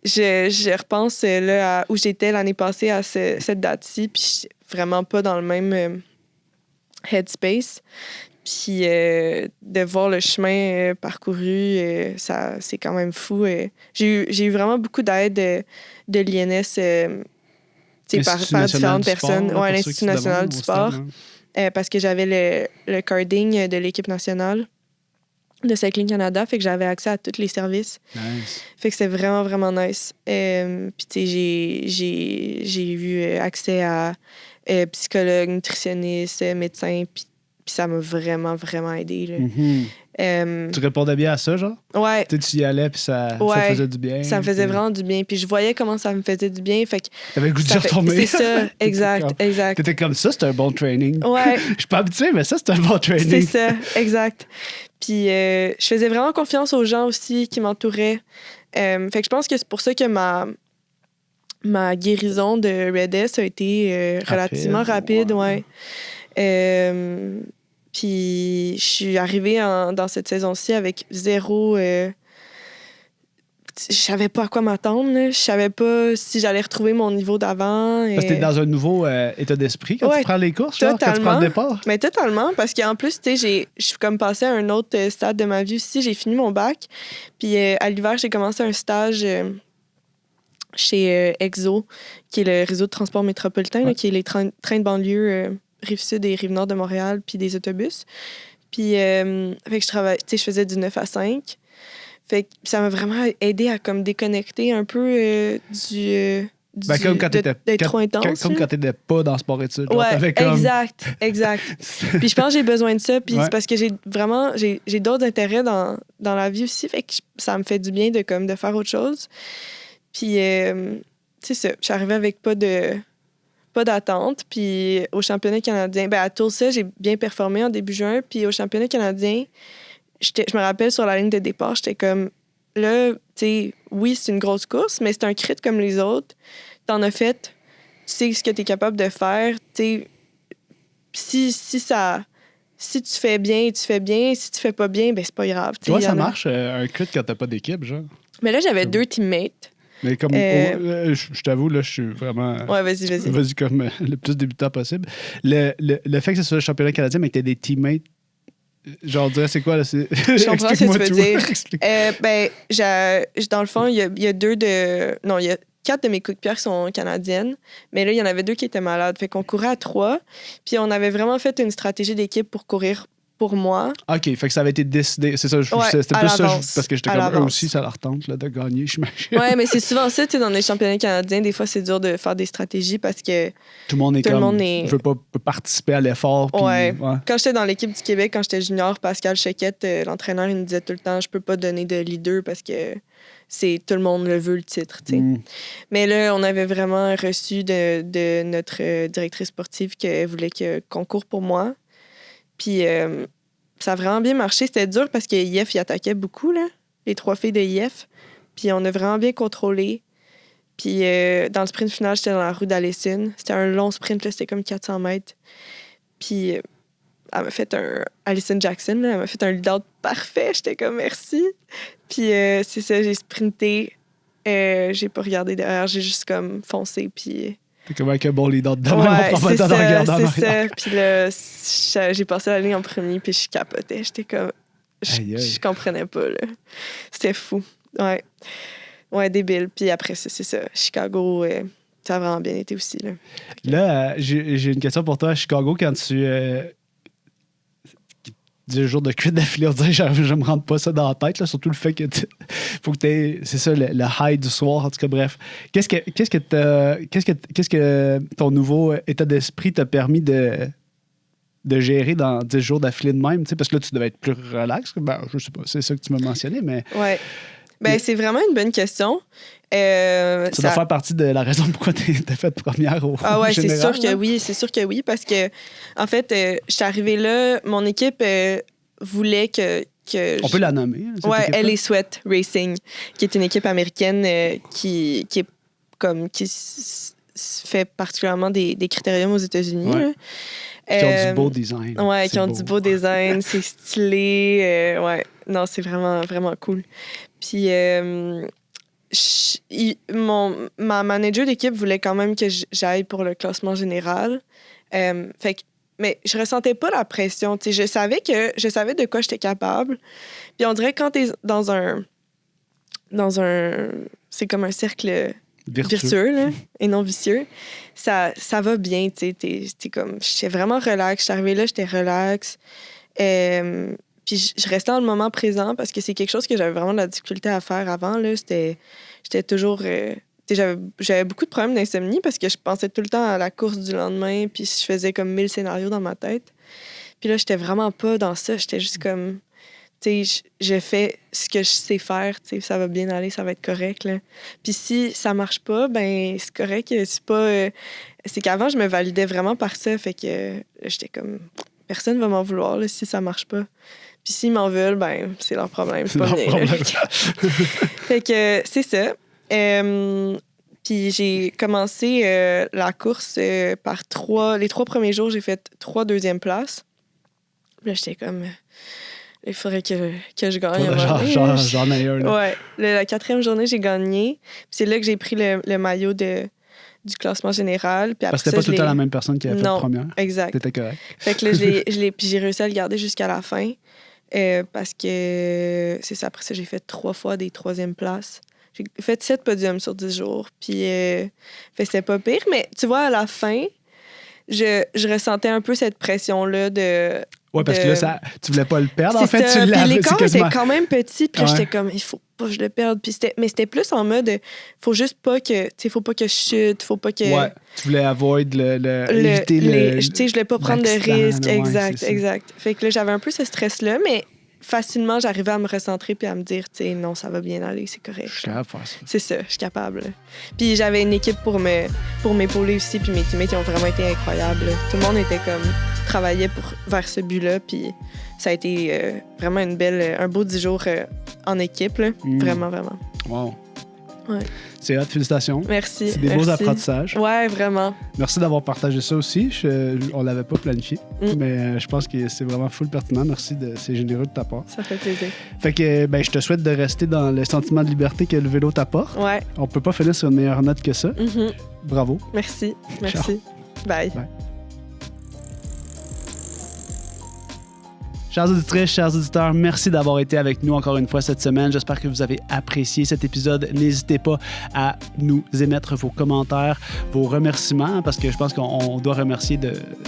je repense là, à où j'étais l'année passée à cette date-ci, puis je suis vraiment pas dans le même headspace. Puis de voir le chemin parcouru, ça, c'est quand même fou. J'ai eu vraiment beaucoup d'aide de l'INS par différentes personnes. Oui, l'Institut national du sport. Parce que j'avais le carding de l'équipe nationale de Cycling Canada, fait que j'avais accès à tous les services. Nice. Fait que c'était vraiment, vraiment nice. Puis, tu sais, j'ai eu accès à psychologue, nutritionniste, médecin, puis ça m'a vraiment, vraiment aidé. Là. Mm-hmm. Tu répondais bien à ça, genre? Ouais. Tu y allais, puis ça te faisait du bien. Ça me faisait vraiment du bien. Puis je voyais comment ça me faisait du bien. Fait que t'avais le goût d'y retourner. C'est ça, exact. T'étais comme ça, c'était un bon training. Ouais. Je suis pas habituée, mais ça, c'est un bon training. C'est ça, exact. Puis je faisais vraiment confiance aux gens aussi qui m'entouraient. Fait que je pense que c'est pour ça que ma guérison de Red S a été relativement rapide, ouais. Puis je suis arrivée dans cette saison-ci avec zéro... je savais pas à quoi m'attendre. Je savais pas si j'allais retrouver mon niveau d'avant. Parce que t'es dans un nouveau état d'esprit quand tu prends les courses, genre, quand tu prends le départ. Mais totalement, parce qu'en plus, tu sais, je suis comme passée à un autre stade de ma vie aussi. J'ai fini mon bac. Puis à l'hiver, j'ai commencé un stage chez EXO, qui est le réseau de transport métropolitain, là, qui est les trains de banlieue Rive-Sud et Rive-Nord de Montréal, puis des autobus. Puis, fait que je faisais du 9 à 5. Fait que ça m'a vraiment aidé à comme déconnecter un peu comme quand d'être trop intense. Comme quand t'étais pas dans sport-études. Ouais, comme... exact. Puis je pense que j'ai besoin de ça. Puis c'est parce que j'ai d'autres intérêts dans la vie aussi. Fait que ça me fait du bien de faire autre chose. Puis, c'est ça. Je suis arrivée avec pas d'attente. Puis au championnat canadien, à Tulsa, j'ai bien performé en début juin. Puis au championnat canadien, je me rappelle sur la ligne de départ, j'étais comme, là, tu sais, oui, c'est une grosse course, mais c'est un crit comme les autres. T'en as fait, tu sais ce que t'es capable de faire. Tu sais, si tu fais bien, tu fais bien. Si tu fais pas bien, ben c'est pas grave. Toi, ça marche, un crit quand t'as pas d'équipe, genre? Mais là, j'avais 2 teammates. Mais comme, je t'avoue, là, je suis vraiment... Ouais, vas-y. Vas-y comme le plus débutant possible. Le fait que ce soit le championnat canadien, mais que t'aies des teammates, genre, on dirait, c'est quoi, là? Je comprends ce que tu veux dire. Dans le fond, il y a il y a 4 de mes coups de pierre qui sont canadiennes, mais là, il y en avait 2 qui étaient malades. Fait qu'on courait à 3, puis on avait vraiment fait une stratégie d'équipe pour courir pour moi. OK, fait que ça avait été décidé. C'est ça, c'était plus ça, parce que j'étais comme eux aussi, ça leur tente là, de gagner, j'imagine. Ouais, mais c'est souvent ça, tu sais, dans les championnats canadiens, des fois, c'est dur de faire des stratégies parce que tout le monde veut pas participer à l'effort. Puis, ouais. Quand j'étais dans l'équipe du Québec, quand j'étais junior, Pascal Chequette, l'entraîneur, il me disait tout le temps, je peux pas donner de leader parce que tout le monde le veut, le titre, tu sais. Mais là, on avait vraiment reçu de notre directrice sportive qu'elle voulait qu'on court pour moi. Puis ça a vraiment bien marché. C'était dur parce que IF, il attaquait beaucoup, là, les 3 filles de IF. Puis on a vraiment bien contrôlé. Puis dans le sprint final, j'étais dans la roue d'Allison. C'était un long sprint, là, c'était comme 400 mètres. Puis elle m'a fait Allison Jackson, là, elle m'a fait un lead-out parfait. J'étais comme merci. Puis c'est ça, j'ai sprinté. J'ai pas regardé derrière, j'ai juste comme foncé. Puis... T'es comme avec un bon leader dedans, on prend pas le temps de regarder en arrière. C'est ça. Puis là, j'ai passé la ligne en premier, puis je capotais. J'étais comme... Je comprenais pas, là. C'était fou. Ouais. Ouais, débile. Puis après, c'est ça. Chicago, ça a vraiment bien été aussi, là. Là, j'ai une question pour toi. À Chicago, quand tu... 10 jours de cuite d'affilée, on dirait je me rentre pas ça dans la tête, là, surtout le fait que faut que t'aies, c'est ça, le high du soir, en tout cas, bref. Qu'est-ce que ton nouveau état d'esprit t'a permis de gérer dans 10 jours d'affilée de même, parce que là, tu devais être plus relax. Je sais pas, c'est ça que tu m'as mentionné, mais... Ouais. C'est vraiment une bonne question. Ça doit faire partie de la raison pourquoi t'as fait première au ouais, général, c'est sûr que oui, parce que, en fait, je suis arrivée là, mon équipe voulait que on peut la nommer. Ouais, LA Sweat Racing, qui est une équipe américaine qui est comme... fait particulièrement des critériums aux États-Unis. Ouais. Qui ont du beau design. Ouais, C'est qui ont beau. du beau design, c'est stylé. Ouais, non, c'est vraiment, vraiment cool. Puis, ma manager d'équipe voulait quand même que j'aille pour le classement général. Fait que, mais je ressentais pas la pression. Je savais de quoi j'étais capable. Puis on dirait que quand t'es dans un c'est comme un cercle virtueux là, et non vicieux, ça va bien. T'es comme, j'étais vraiment relax. J'étais arrivée là, j'étais relax. Puis je restais dans le moment présent parce que c'est quelque chose que j'avais vraiment de la difficulté à faire avant. Là. J'étais toujours... j'avais beaucoup de problèmes d'insomnie parce que je pensais tout le temps à la course du lendemain, puis je faisais comme 1000 scénarios dans ma tête. Puis là, j'étais vraiment pas dans ça. J'étais juste comme... je fais ce que je sais faire, ça va bien aller, ça va être correct. Là. Puis si ça marche pas, ben c'est correct. C'est pas... c'est qu'avant, je me validais vraiment par ça. Fait que j'étais comme... Personne va m'en vouloir là, si ça marche pas. Puis s'ils m'en veulent, ben c'est leur problème. C'est pas leur mien. problème. Fait que c'est ça. Puis j'ai commencé la course par les 3 premiers jours, j'ai fait 3 deuxièmes places. Puis là, j'étais comme... il faudrait que je gagne. Genre meilleur. Là. Ouais. La 4e journée, j'ai gagné. Puis c'est là que j'ai pris le maillot du classement général. Puis après parce que c'était pas tout le temps la même personne qui avait fait la première. Exact. T'étais correct. Fait que là, puis j'ai réussi à le garder jusqu'à la fin. Parce que c'est ça. Après ça, j'ai fait 3 fois des 3e places. J'ai fait 7 podiums sur 10 jours. Puis c'était pas pire. Mais tu vois, à la fin, je ressentais un peu cette pression-là de... Oui, parce que là, tu voulais pas le perdre. En fait, ça. tu l'avais. Puis l'écart quasiment... était quand même petit. Puis là, j'étais comme, il faut pas que je le perde. Puis mais c'était plus en mode, faut juste pas que... Tu sais, faut pas que je chute, faut pas que... Ouais, tu voulais éviter tu sais, je voulais pas prendre de risques. Exact. Fait que là, j'avais un peu ce stress-là, mais facilement, j'arrivais à me recentrer puis à me dire, tu sais, non, ça va bien aller, c'est correct. Je suis capable de faire ça. C'est ça, je suis capable. Puis j'avais une équipe pour m'épauler aussi, puis mes teammates, ils ont vraiment été incroyables. Tout le monde était comme, travaillait vers ce but-là, puis ça a été vraiment un beau 10 jours en équipe, là. Vraiment, vraiment. Wow. Ouais. C'est hot, félicitations. Merci. C'est des beaux apprentissages. Ouais, vraiment. Merci d'avoir partagé ça aussi. On l'avait pas planifié, mais je pense que c'est vraiment full pertinent. Merci, c'est généreux de ta part. Ça fait plaisir. Fait que je te souhaite de rester dans le sentiment de liberté que le vélo t'apporte. Ouais. On peut pas finir sur une meilleure note que ça. Bravo. Merci. Ciao. Bye. Chers auditrices, chers auditeurs, merci d'avoir été avec nous encore une fois cette semaine. J'espère que vous avez apprécié cet épisode. N'hésitez pas à nous émettre vos commentaires, vos remerciements, parce que je pense qu'on doit remercier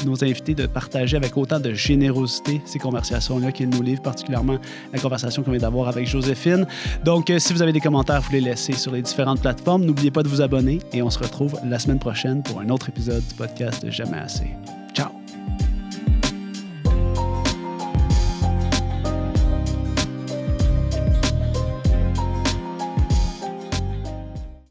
nos invités de partager avec autant de générosité ces conversations-là qu'ils nous livrent, particulièrement la conversation qu'on vient d'avoir avec Joséphine. Donc, si vous avez des commentaires, vous les laissez sur les différentes plateformes. N'oubliez pas de vous abonner et on se retrouve la semaine prochaine pour un autre épisode du podcast de Jamais assez. Ciao!